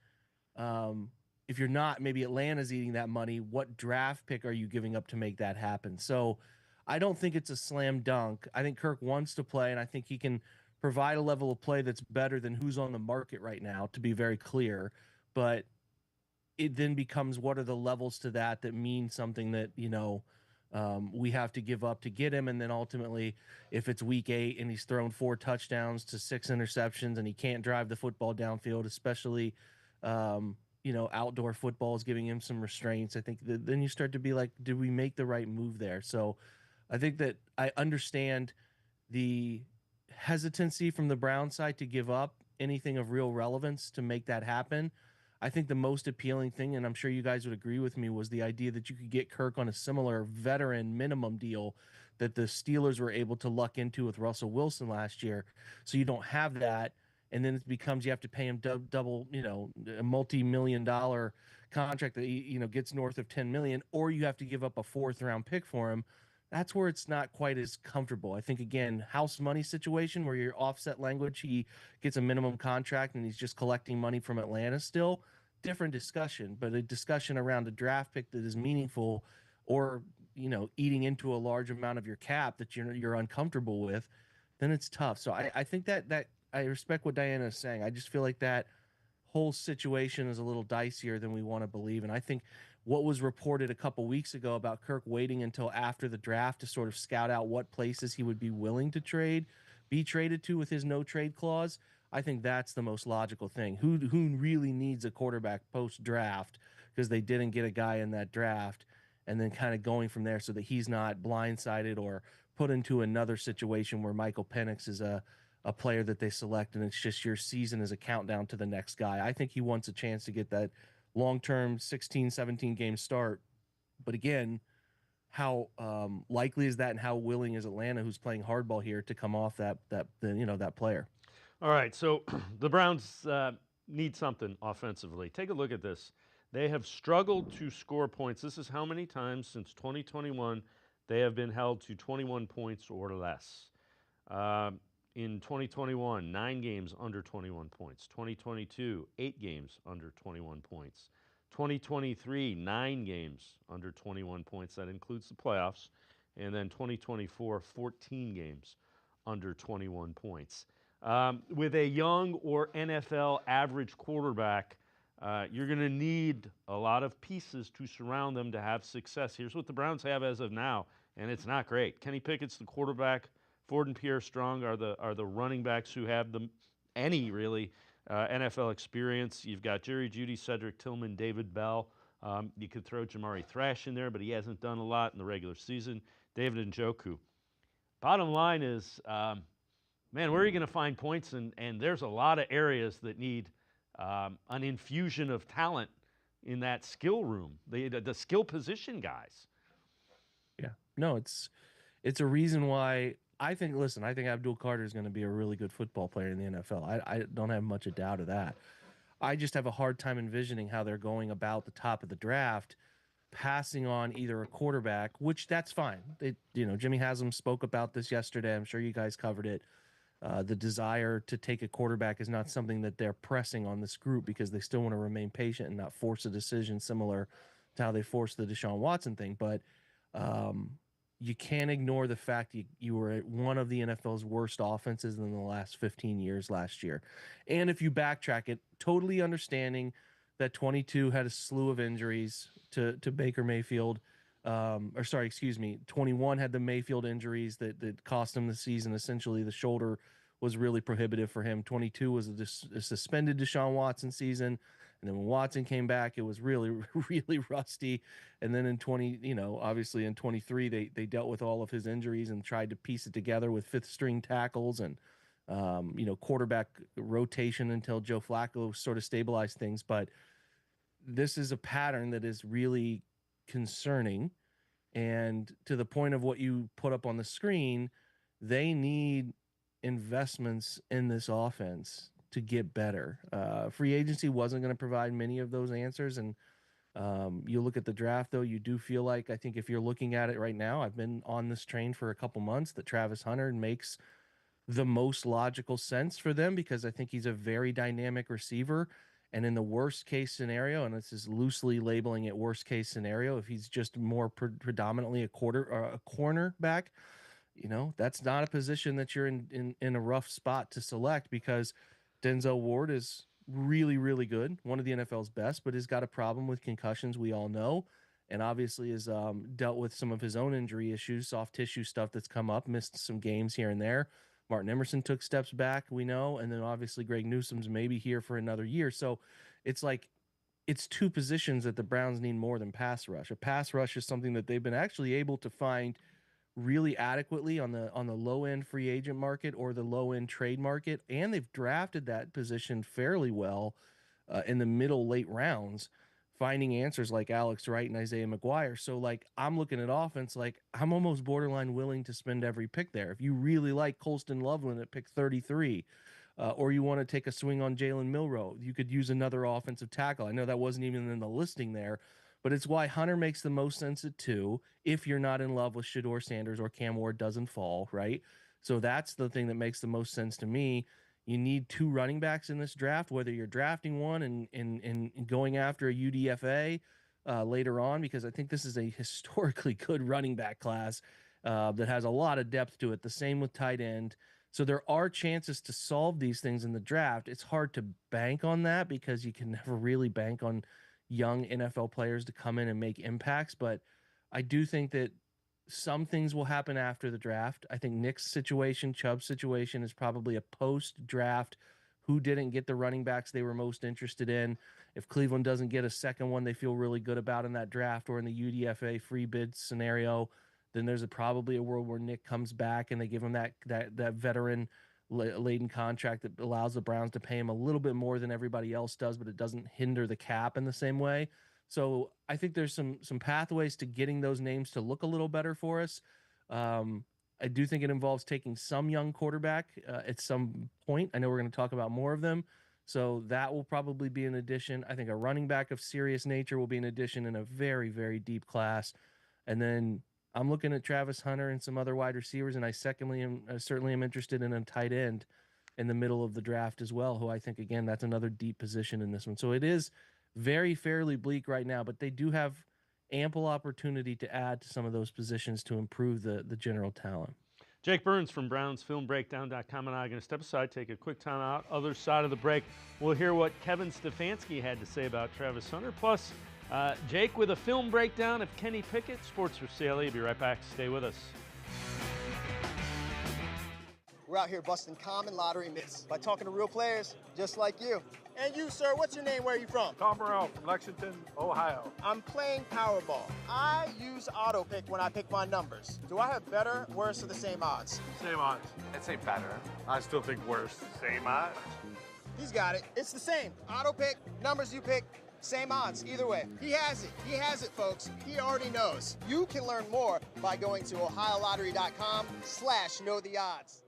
if you're not, maybe Atlanta's eating that money, what draft pick are you giving up to make that happen? So I don't think it's a slam dunk. I think Kirk wants to play, and I think he can provide a level of play that's better than who's on the market right now, to be very clear. But it then becomes, what are the levels to that mean something that, we have to give up to get him. And then ultimately, if it's week 8 and he's thrown 4 touchdowns to 6 interceptions and he can't drive the football downfield, especially, outdoor football is giving him some restraints, I think then you start to be like, did we make the right move there? So I think that I understand the hesitancy from the Brown side to give up anything of real relevance to make that happen. I think the most appealing thing, and I'm sure you guys would agree with me, was the idea that you could get Kirk on a similar veteran minimum deal that the Steelers were able to luck into with Russell Wilson last year. So you don't have that, and then it becomes you have to pay him double, a multi-million-dollar contract that gets north of $10 million, or you have to give up a 4th-round pick for him. That's where it's not quite as comfortable. I think, again, house money situation where you're offset language, he gets a minimum contract and he's just collecting money from Atlanta still, different discussion. But a discussion around a draft pick that is meaningful or, eating into a large amount of your cap that you're uncomfortable with, then it's tough. So I think that I respect what Diana is saying. I just feel like that whole situation is a little dicier than we want to believe. And I think what was reported a couple weeks ago about Kirk waiting until after the draft to sort of scout out what places he would be willing to be traded to with his no trade clause, I think that's the most logical thing. Who really needs a quarterback post-draft because they didn't get a guy in that draft, and then kind of going from there so that he's not blindsided or put into another situation where Michael Penix is a player that they select and it's just your season is a countdown to the next guy. I think he wants a chance to get that long-term 16, 17 game start. But again, how likely is that, and how willing is Atlanta, who's playing hardball here, to come off that player? All right, so the Browns need something offensively. Take a look at this. They have struggled to score points. This is how many times since 2021 they have been held to 21 points or less. In 2021, 9 games under 21 points. 2022, 8 games under 21 points. 2023, 9 games under 21 points. That includes the playoffs. And then 2024, 14 games under 21 points. With a young or NFL average quarterback, you're going to need a lot of pieces to surround them to have success. Here's what the Browns have as of now, and it's not great. Kenny Pickett's the quarterback. Ford and Pierre Strong are the running backs who have any NFL experience. You've got Jerry Jeudy, Cedric Tillman, David Bell. You could throw Jamari Thrash in there, but he hasn't done a lot in the regular season. David Njoku. bottom line is, man, where are you going to find points? And there's a lot of areas that need an infusion of talent in that skill room, the skill position guys. Yeah, no, it's a reason why I think Abdul Carter is going to be a really good football player in the NFL. I don't have much a doubt of that. I just have a hard time envisioning how they're going about the top of the draft, passing on either a quarterback, which that's fine. Jimmy Haslam spoke about this yesterday. I'm sure you guys covered it. The desire to take a quarterback is not something that they're pressing on this group because they still want to remain patient and not force a decision similar to how they forced the Deshaun Watson thing. But you can't ignore the fact you were at one of the NFL's worst offenses in the last 15 years last year. And if you backtrack it, totally understanding that 22 had a slew of injuries to Baker Mayfield. 21 had the Mayfield injuries that cost him the season. Essentially, the shoulder was really prohibitive for him. 22 was a suspended Deshaun Watson season. And then when Watson came back, it was really, really rusty. And then in obviously in 23, they dealt with all of his injuries and tried to piece it together with fifth string tackles and, quarterback rotation until Joe Flacco sort of stabilized things. But this is a pattern that is really concerning. And to the point of what you put up on the screen, they need investments in this offense to get better. Free agency wasn't going to provide many of those answers. And you look at the draft, though, you do feel like, I think if you're looking at it right now, I've been on this train for a couple months, that Travis Hunter makes the most logical sense for them because I think he's a very dynamic receiver. And in the worst case scenario, and this is loosely labeling it worst case scenario, if he's just more predominantly a cornerback, that's not a position that you're in a rough spot to select because Denzel Ward is really, really good, one of the NFL's best, but has got a problem with concussions, we all know, and obviously has dealt with some of his own injury issues, soft tissue stuff that's come up, missed some games here and there. Martin Emerson took steps back, we know, and then obviously Greg Newsome's maybe here for another year. So it's like it's two positions that the Browns need more than pass rush. A pass rush is something that they've been actually able to find really adequately on the low end free agent market or the low end trade market, and they've drafted that position fairly well in the middle late rounds, finding answers like Alex Wright and Isaiah McGuire. So like I'm looking at offense, like I'm almost borderline willing to spend every pick there. If you really like Colston Loveland at pick 33, or you want to take a swing on Jalen Milroe, you could use another offensive tackle. I know that wasn't even in the listing there, but it's why Hunter makes the most sense at 2 if you're not in love with Shedeur Sanders or Cam Ward doesn't fall, right? So that's the thing that makes the most sense to me. You need 2 running backs in this draft, whether you're drafting one and going after a UDFA later on, because I think this is a historically good running back class that has a lot of depth to it. The same with tight end. So there are chances to solve these things in the draft. It's hard to bank on that because you can never really bank on young NFL players to come in and make impacts. But I do think that some things will happen after the draft. I think Nick's situation, Chubb's situation is probably a post-draft who didn't get the running backs they were most interested in. If Cleveland doesn't get a second one they feel really good about in that draft or in the UDFA free bid scenario, then there's probably a world where Nick comes back and they give him that veteran laden contract that allows the Browns to pay him a little bit more than everybody else does, but it doesn't hinder the cap in the same way. So I think there's some pathways to getting those names to look a little better for us. I do think it involves taking some young quarterback at some point. I know we're going to talk about more of them. So that will probably be an addition. I think a running back of serious nature will be an addition in a very, very deep class. And then I'm looking at Travis Hunter and some other wide receivers, and I certainly am interested in a tight end in the middle of the draft as well, who I think, again, that's another deep position in this one. So it is very fairly bleak right now, but they do have ample opportunity to add to some of those positions to improve the general talent. Jake Burns from BrownsFilmBreakdown.com and I are going to step aside, take a quick time out. Other side of the break, we'll hear what Kevin Stefanski had to say about Travis Hunter. Plus, Jake with a film breakdown of Kenny Pickett. Sports4CLE. Be right back. Stay with us. We're out here busting common lottery myths by talking to real players just like you. And you, sir, what's your name? Where are you from? Tom Burrell from Lexington, Ohio. I'm playing Powerball. I use auto pick when I pick my numbers. Do I have better, worse, or the same odds? Same odds. I'd say better. I still think worse. Same odds. He's got it. It's the same. Auto pick, numbers you pick, same odds. Either way. He has it. He has it, folks. He already knows. You can learn more by going to ohiolottery.com/knowtheodds.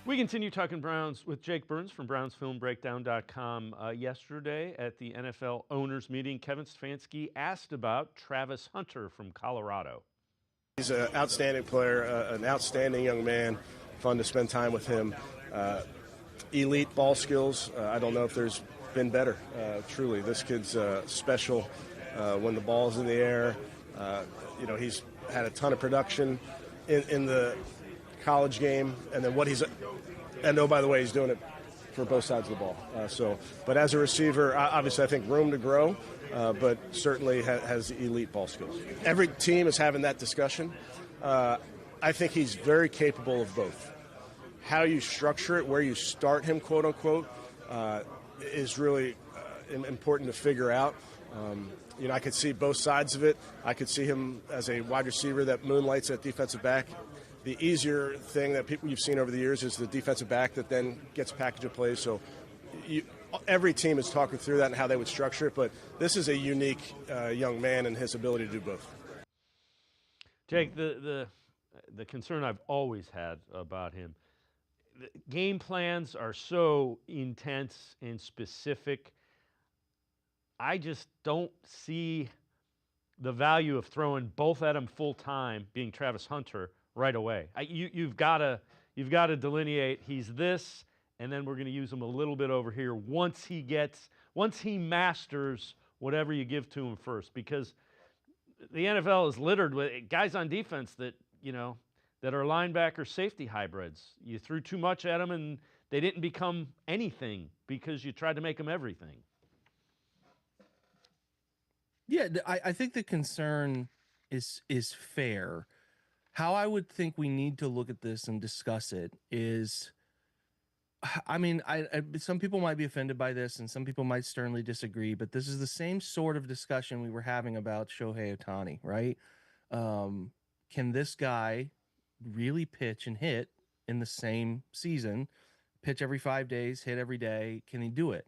We continue talking Browns with Jake Burns from BrownsFilmBreakdown.com. Yesterday at the NFL owners meeting, Kevin Stefanski asked about Travis Hunter from Colorado. He's an outstanding player, an outstanding young man. Fun to spend time with him. Elite ball skills. I don't know if there's been better. Truly, this kid's special when the ball's in the air. He's had a ton of production in the college game, and then oh, by the way, he's doing it for both sides of the ball. But as a receiver, obviously I think room to grow, but certainly has elite ball skills. Every team is having that discussion. I think he's very capable of both. How you structure it, where you start him, quote unquote, is really important to figure out. I could see both sides of it. I could see him as a wide receiver that moonlights at defensive back. The easier thing that you've seen over the years is the defensive back that then gets a package of plays. So every team is talking through that and how they would structure it, but this is a unique young man and his ability to do both. Jake, the concern I've always had about him, the game plans are so intense and specific. I just don't see the value of throwing both at him full time, being Travis Hunter, right away. You've got to delineate he's this, and then we're going to use him a little bit over here once he masters whatever you give to him first, because the NFL is littered with guys on defense that are linebacker safety hybrids. You threw too much at them and they didn't become anything because you tried to make them everything. Yeah, I think the concern is fair. How I would think we need to look at this and discuss it is, some people might be offended by this and some people might sternly disagree, but this is the same sort of discussion we were having about Shohei Ohtani, right? Can this guy really pitch and hit in the same season, pitch every 5 days, hit every day? Can he do it?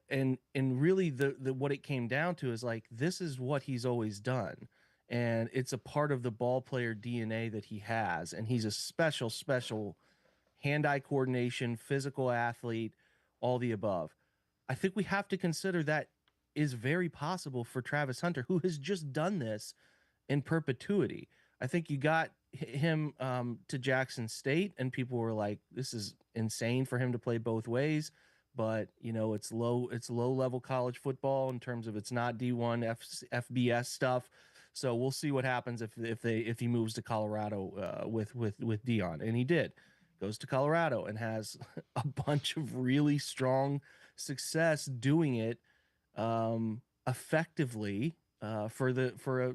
And really the what it came down to is like, this is what he's always done. And it's a part of the ball player DNA that he has. And he's a special hand-eye coordination, physical athlete, all the above. I think we have to consider that is very possible for Travis Hunter, who has just done this in perpetuity. I think you got him to Jackson State, and people were like, this is insane for him to play both ways. But, it's low-level college football in terms of it's not D1 FBS stuff. So we'll see what happens if he moves to Colorado with Deion, and he did. Goes to Colorado and has a bunch of really strong success doing it effectively for a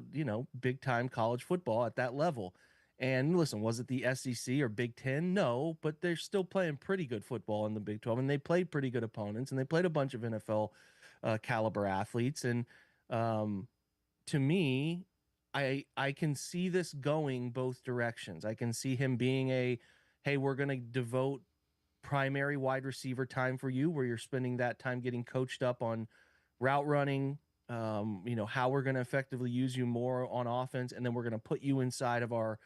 big time college football at that level. And listen, was it the SEC or Big Ten? No, but they're still playing pretty good football in the Big 12, and they played pretty good opponents, and they played a bunch of NFL caliber athletes. And to me, I can see this going both directions. I can see him being hey, we're going to devote primary wide receiver time for you, where you're spending that time getting coached up on route running, how we're going to effectively use you more on offense. And then we're going to put you inside of our,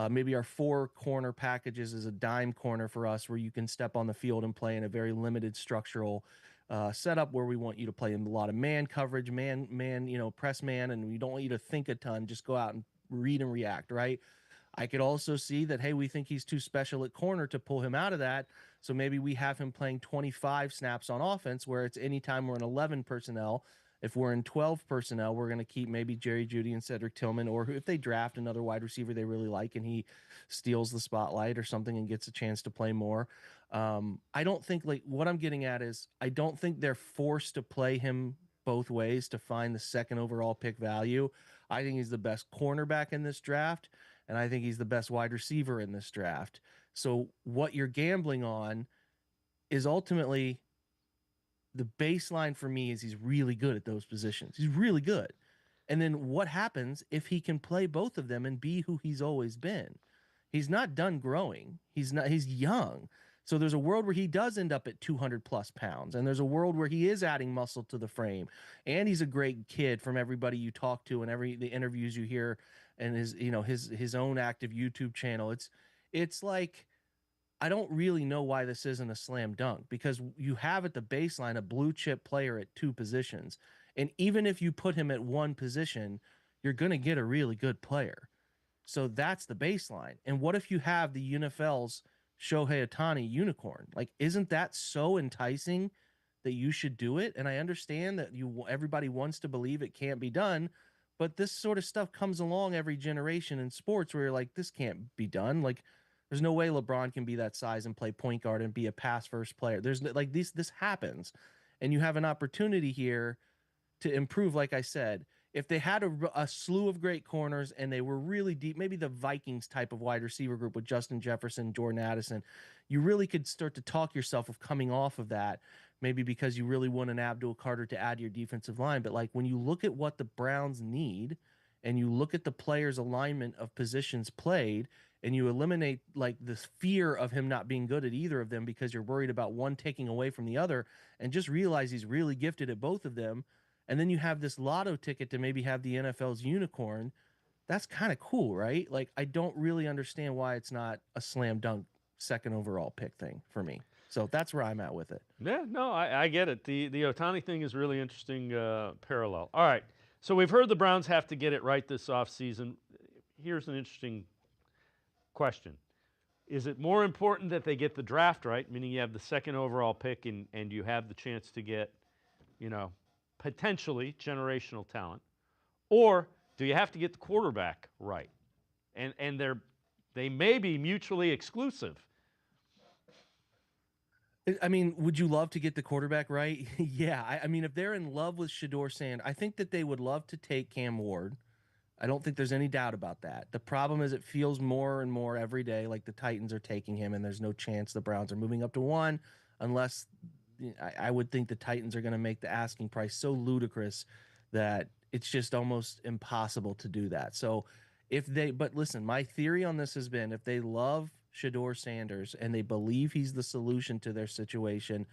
maybe our 4 corner packages as a dime corner for us, where you can step on the field and play in a very limited structural setup, where we want you to play in a lot of man coverage, press man, and we don't want you to think a ton, just go out and read and react, right? I could also see that, hey, we think he's too special at corner to pull him out of that, so maybe we have him playing 25 snaps on offense, where it's anytime we're in 11 personnel. If we're in 12 personnel, we're going to keep maybe Jerry Jeudy and Cedric Tillman, or if they draft another wide receiver they really like and he steals the spotlight or something and gets a chance to play more. I don't think, what I'm getting at is, I don't think they're forced to play him both ways to find the second overall pick value. I think he's the best cornerback in this draft, and I think he's the best wide receiver in this draft. So what you're gambling on is ultimately the baseline for me is he's really good at those positions. He's really good. And then what happens if he can play both of them and be who he's always been? He's not done growing. He's young. So there's a world where he does end up at 200 plus pounds. And there's a world where he is adding muscle to the frame. And he's a great kid from everybody you talk to and the interviews you hear and his own active YouTube channel. It's like, I don't really know why this isn't a slam dunk, because you have at the baseline a blue chip player at two positions. And even if you put him at one position, you're going to get a really good player. So that's the baseline. And what if you have the UNFL's Shohei Ohtani unicorn? Like, isn't that so enticing that you should do it? And I understand that everybody wants to believe it can't be done, but this sort of stuff comes along every generation in sports where you're like, this can't be done. Like, there's no way LeBron can be that size and play point guard and be a pass first player. There's like this happens, and you have an opportunity here to improve. Like I said, if they had a slew of great corners and they were really deep, maybe the Vikings type of wide receiver group with Justin Jefferson, Jordan Addison, you really could start to talk yourself of coming off of that, maybe because you really want an Abdul Carter to add to your defensive line. But like, when you look at what the Browns need and you look at the players' alignment of positions played, and you eliminate like this fear of him not being good at either of them because you're worried about one taking away from the other, and just realize he's really gifted at both of them, and then you have this lotto ticket to maybe have the NFL's unicorn, that's kind of cool, right? Like, I don't really understand why it's not a slam dunk second overall pick thing for me. So that's where I'm at with it. Yeah, no, I get it. The Ohtani thing is really interesting parallel. All right, so we've heard the Browns have to get it right this offseason. Here's an interesting question. Is it more important that they get the draft right, meaning you have the second overall pick and you have the chance to get, potentially generational talent, or do you have to get the quarterback right? And they may be mutually exclusive. I mean, would you love to get the quarterback right? Yeah. I mean, if they're in love with Shedeur Sanders, I think that they would love to take Cam Ward. I don't think there's any doubt about that. The problem is it feels more and more every day like the Titans are taking him, and there's no chance the Browns are moving up to one, unless I would think the Titans are going to make the asking price so ludicrous that it's just almost impossible to do that. So but listen, my theory on this has been, if they love Shedeur Sanders and they believe he's the solution to their situation,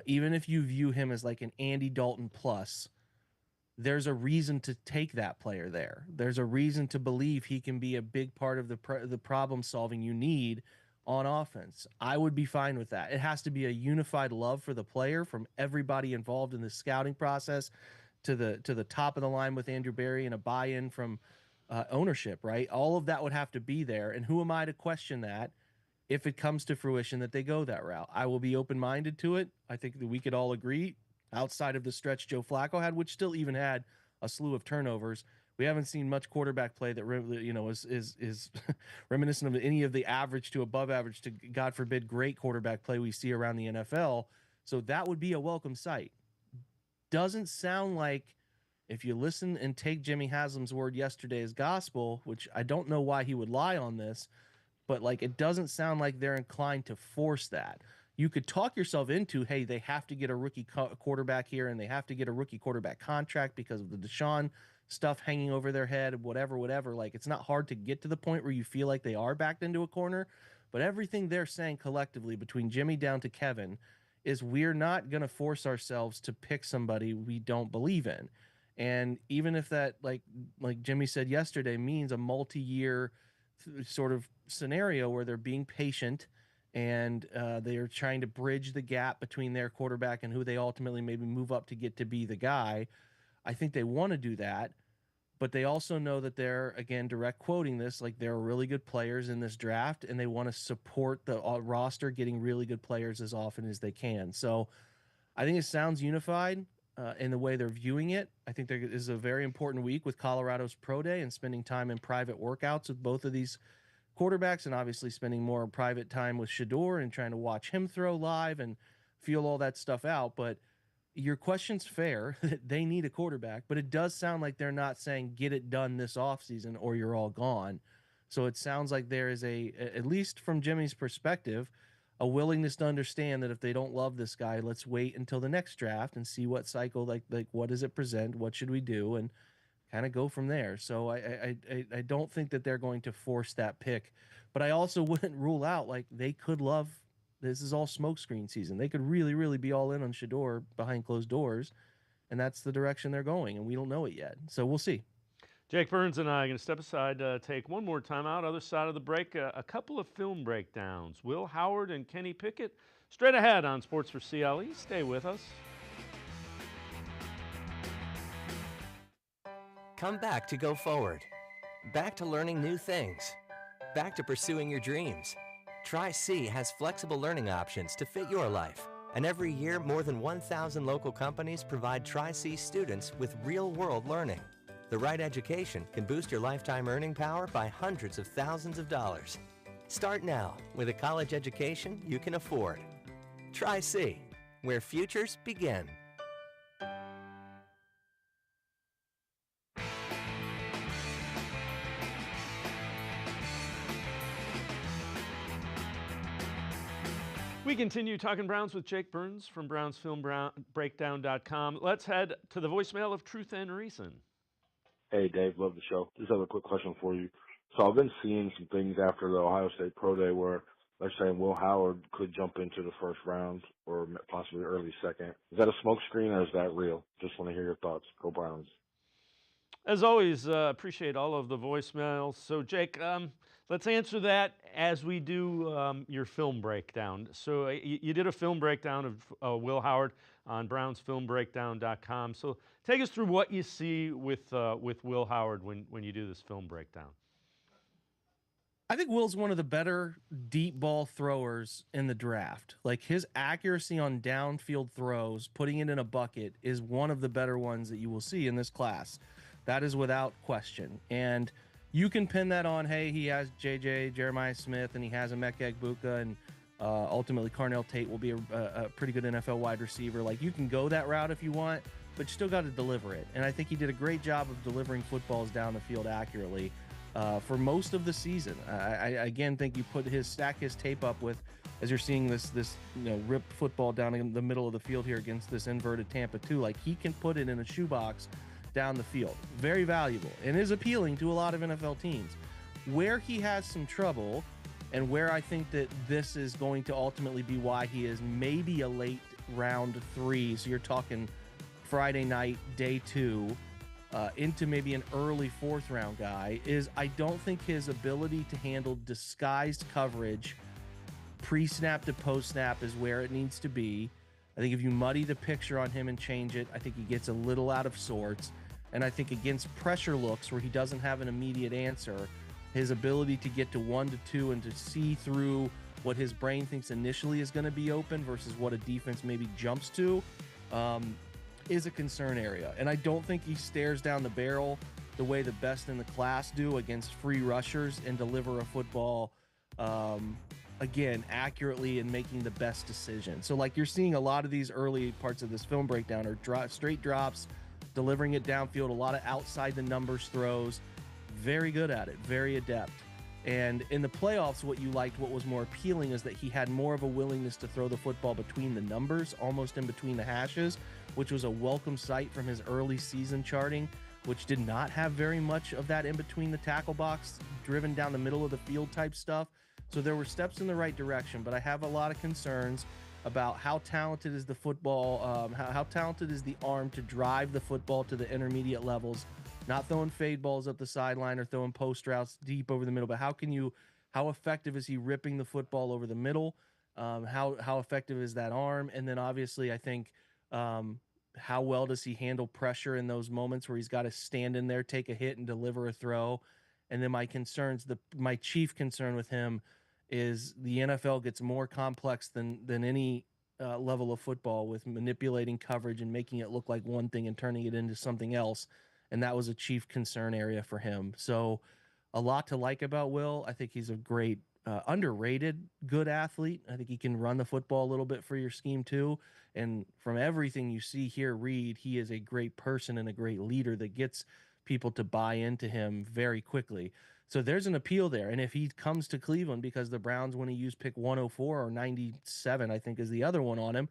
even if you view him as like an Andy Dalton plus, there's a reason to take that player there. There's a reason to believe he can be a big part of the problem solving you need on offense. I would be fine with that. It has to be a unified love for the player from everybody involved in the scouting process to the top of the line with Andrew Berry, and a buy-in from ownership, right? All of that would have to be there. And who am I to question that if it comes to fruition that they go that route? I will be open-minded to it. I think that we could all agree, outside of the stretch Joe Flacco had, which still even had a slew of turnovers, we haven't seen much quarterback play that is reminiscent of any of the average to above average to, God forbid, great quarterback play we see around the NFL. So that would be a welcome sight. Doesn't sound like, if you listen and take Jimmy Haslam's word yesterday as gospel, which I don't know why he would lie on this, but like, it doesn't sound like they're inclined to force that. You could talk yourself into, hey, they have to get a rookie quarterback here, and they have to get a rookie quarterback contract because of the Deshaun stuff hanging over their head, whatever. Like, it's not hard to get to the point where you feel like they are backed into a corner, but everything they're saying collectively, between Jimmy down to Kevin, is we're not going to force ourselves to pick somebody we don't believe in. And even if that, like Jimmy said yesterday, means a multi-year sort of scenario where they're being patient and they are trying to bridge the gap between their quarterback and who they ultimately maybe move up to get to be the guy, I think they want to do that. But they also know that they're, again, direct quoting this, like, there are really good players in this draft, and they want to support the roster getting really good players as often as they can. So I think it sounds unified in the way they're viewing it. I think there is a very important week with Colorado's Pro Day and spending time in private workouts with both of these quarterbacks, and obviously spending more private time with Shedeur and trying to watch him throw live and feel all that stuff out. But your question's fair. They need a quarterback, but it does sound like they're not saying get it done this offseason or you're all gone. So it sounds like there is at least from Jimmy's perspective, a willingness to understand that if they don't love this guy, let's wait until the next draft and see what cycle, like what does it present? What should we do? And kind of go from there. So I don't think that they're going to force that pick, but I also wouldn't rule out, like, they could love, this is all smokescreen season. They could really, really be all in on Shedeur behind closed doors, and that's the direction they're going, and we don't know it yet. So we'll see. Jake Burns and I are going to step aside, take one more time out. Other side of the break, a couple of film breakdowns. Will Howard and Kenny Pickett straight ahead on Sports4CLE. Stay with us. Come back to go forward. Back to learning new things. Back to pursuing your dreams. Tri-C has flexible learning options to fit your life. And every year, more than 1,000 local companies provide Tri-C students with real-world learning. The right education can boost your lifetime earning power by hundreds of thousands of dollars. Start now with a college education you can afford. Tri-C, where futures begin. We continue talking Browns with Jake Burns from BrownsFilmBreakdown.com. Let's head to the voicemail of Truth and Reason. Hey, Dave, love the show. Just have a quick question for you. So I've been seeing some things after the Ohio State Pro Day where they're saying Will Howard could jump into the first round or possibly early second. Is that a smokescreen or is that real? Just want to hear your thoughts. Go Browns. As always, appreciate all of the voicemails. So, Jake, let's answer that as we do your film breakdown. So you did a film breakdown of Will Howard on BrownsFilmBreakdown.com. So take us through what you see with Will Howard when you do this film breakdown. I think Will's one of the better deep ball throwers in the draft. Like, his accuracy on downfield throws, putting it in a bucket, is one of the better ones that you will see in this class. That is without question. And you can pin that on, hey, he has JJ, Jeremiah Smith, and he has Emeka Egbuka, and ultimately Carnell Tate will be a pretty good NFL wide receiver. Like, you can go that route if you want, but you still got to deliver it. And I think he did a great job of delivering footballs down the field accurately for most of the season. I again think you stack his tape up with, as you're seeing this ripped football down in the middle of the field here against this inverted Tampa 2. Like, he can put it in a shoebox down the field. Very valuable and is appealing to a lot of NFL teams. Where he has some trouble, and where I think that this is going to ultimately be why he is maybe a late round 3, so you're talking Friday night, day 2, into maybe an early 4th round guy, is I don't think his ability to handle disguised coverage pre-snap to post-snap is where it needs to be. I think if you muddy the picture on him and change it, I think he gets a little out of sorts. And I think against pressure looks where he doesn't have an immediate answer, his ability to get to 1 to 2 and to see through what his brain thinks initially is going to be open versus what a defense maybe jumps to is a concern area. And I don't think he stares down the barrel the way the best in the class do against free rushers and deliver a football again, accurately and making the best decision. So, like, you're seeing a lot of these early parts of this film breakdown are straight drops, delivering it downfield, a lot of outside the numbers throws. Very good at it, very adept. And in the playoffs, what was more appealing is that he had more of a willingness to throw the football between the numbers, almost in between the hashes, which was a welcome sight from his early season charting, which did not have very much of that in between the tackle box, driven down the middle of the field type stuff. So there were steps in the right direction, but I have a lot of concerns about how talented is the football, how talented is the arm to drive the football to the intermediate levels, not throwing fade balls up the sideline or throwing post routes deep over the middle, but how effective is he ripping the football over the middle? How effective is that arm? And then obviously I think how well does he handle pressure in those moments where he's got to stand in there, take a hit and deliver a throw? And then my chief concern with him is the NFL gets more complex than any level of football with manipulating coverage and making it look like one thing and turning it into something else. And that was a chief concern area for him. So a lot to like about Will. I think he's a great underrated good athlete. I think he can run the football a little bit for your scheme too. And from everything you see here, Reed, he is a great person and a great leader that gets people to buy into him very quickly. So there's an appeal there. And if he comes to Cleveland, because the Browns, when he used pick 104 or 97, I think is the other one on him,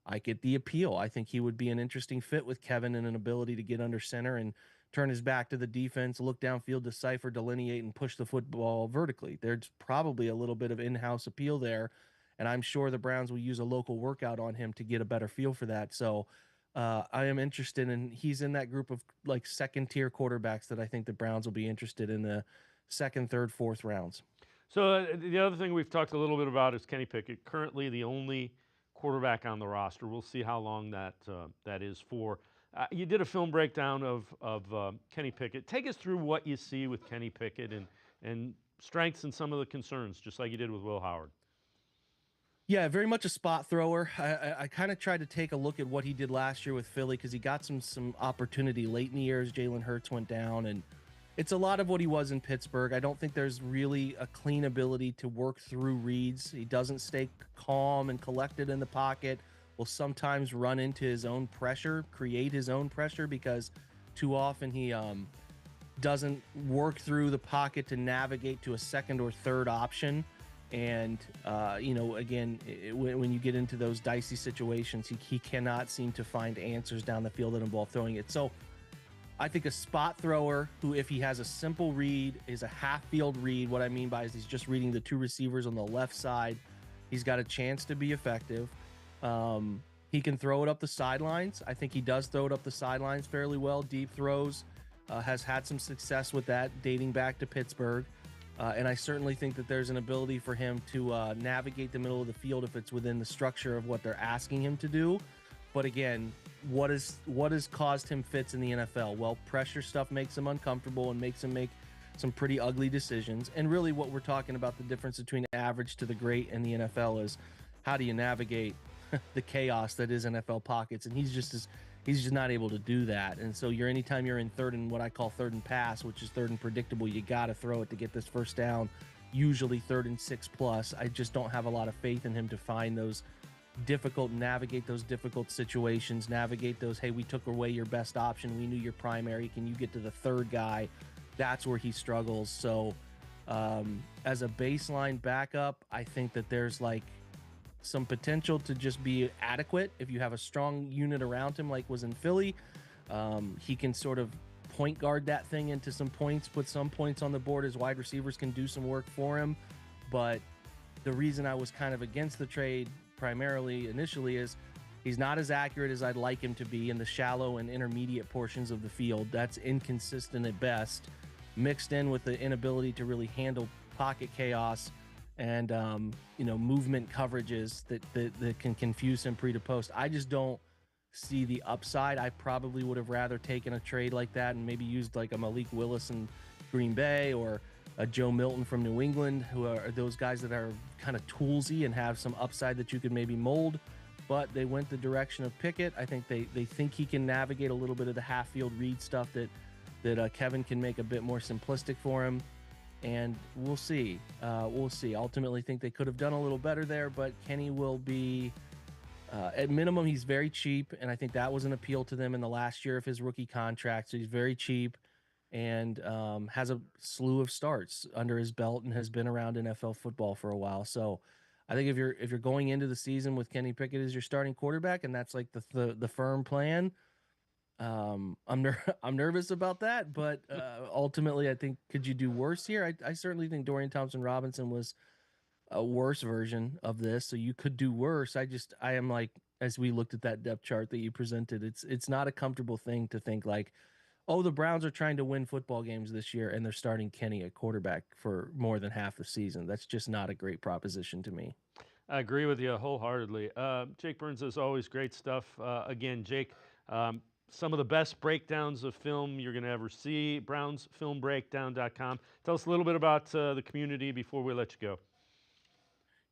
I get the appeal. I think he would be an interesting fit with Kevin and an ability to get under center and turn his back to the defense, look downfield, decipher, delineate, and push the football vertically. There's probably a little bit of in-house appeal there, and I'm sure the Browns will use a local workout on him to get a better feel for that. So I am interested in, he's in that group of like second-tier quarterbacks that I think the Browns will be interested in the second, third, fourth rounds. So the other thing we've talked a little bit about is Kenny Pickett, currently the only quarterback on the roster. We'll see how long that is for. You did a film breakdown of Kenny Pickett. Take us through what you see with Kenny Pickett and strengths and some of the concerns, just like you did with Will Howard. Yeah, very much a spot thrower. I kind of tried to take a look at what he did last year with Philly because he got some opportunity late in the year as Jalen Hurts went down, and it's a lot of what he was in Pittsburgh. I don't think there's really a clean ability to work through reads. He doesn't stay calm and collected in the pocket. Will sometimes run into his own pressure, create his own pressure, because too often he doesn't work through the pocket to navigate to a second or third option. And, again, when you get into those dicey situations, he cannot seem to find answers down the field that involve throwing it. So I think a spot thrower who, if he has a simple read, is a half-field read. What I mean by is he's just reading the two receivers on the left side. He's got a chance to be effective. He can throw it up the sidelines. I think he does throw it up the sidelines fairly well. Deep throws, has had some success with that dating back to Pittsburgh. And I certainly think that there's an ability for him to navigate the middle of the field if it's within the structure of what they're asking him to do. But again, what has caused him fits in the NFL? Well, pressure stuff makes him uncomfortable and makes him make some pretty ugly decisions. And really what we're talking about, the difference between average to the great and the NFL, is how do you navigate the chaos that is NFL pockets, and he's just not able to do that. And so anytime you're in third and what I call third and pass, which is third and predictable, you got to throw it to get this first down, usually 3rd and 6+. I just don't have a lot of faith in him to find those navigate those difficult situations, navigate those, hey, we took away your best option, we knew your primary, can you get to the third guy? That's where he struggles. So as a baseline backup, I think that there's like some potential to just be adequate if you have a strong unit around him like was in Philly. He can sort of point guard that thing into some points, put some points on the board. His wide receivers can do some work for him. But the reason I was kind of against the trade primarily initially is he's not as accurate as I'd like him to be in the shallow and intermediate portions of the field. That's inconsistent at best, mixed in with the inability to really handle pocket chaos and movement coverages that can confuse him pre to post. I just don't see the upside. I probably would have rather taken a trade like that and maybe used like a Malik Willis in Green Bay or a Joe Milton from New England, who are those guys that are kind of toolsy and have some upside that you could maybe mold. But they went the direction of Pickett. I think they think he can navigate a little bit of the half-field read stuff that Kevin can make a bit more simplistic for him. And we'll see. Ultimately, think they could have done a little better there, but Kenny will be, at minimum, he's very cheap, and I think that was an appeal to them in the last year of his rookie contract. So he's very cheap and has a slew of starts under his belt and has been around NFL football for a while. So I think if you're going into the season with Kenny Pickett as your starting quarterback, and that's like the firm plan, I'm nervous about that, but ultimately I think, could you do worse here? I certainly think Dorian Thompson-Robinson was a worse version of this, so you could do worse. I am like, as we looked at that depth chart that you presented, it's not a comfortable thing to think like, oh, the Browns are trying to win football games this year and they're starting Kenny at quarterback for more than half the season. That's just not a great proposition to me. I agree with you wholeheartedly. Jake Burns, is always great stuff. Again, Jake, some of the best breakdowns of film you're going to ever see, brownsfilmbreakdown.com. Tell us a little bit about the community before we let you go.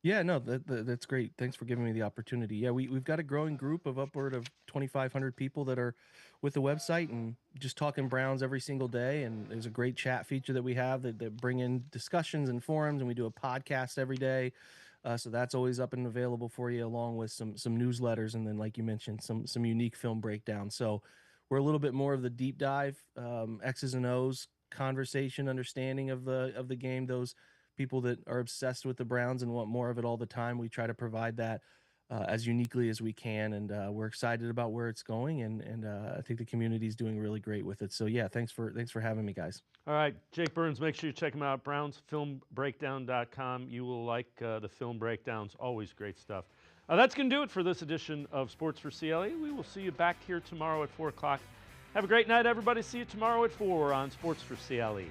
Yeah, no, that's great. Thanks for giving me the opportunity. Yeah, we've got a growing group of upward of 2,500 people that are with the website and just talking Browns every single day. And there's a great chat feature that we have that bring in discussions and forums, and we do a podcast every day. So that's always up and available for you, along with some newsletters, and then, like you mentioned, some unique film breakdowns. So we're a little bit more of the deep dive, X's and O's conversation, understanding of the game. Those people that are obsessed with the Browns and want more of it all the time, we try to provide that as uniquely as we can, and we're excited about where it's going, and I think the community is doing really great with it. So yeah, thanks for having me, guys. All right, Jake Burns, make sure you check him out, brownsfilmbreakdown.com. You will like the film breakdowns, always great stuff. That's going to do it for this edition of Sports for CLE. We will see you back here tomorrow at 4 o'clock. Have a great night, everybody. See you tomorrow at 4 on Sports for CLE.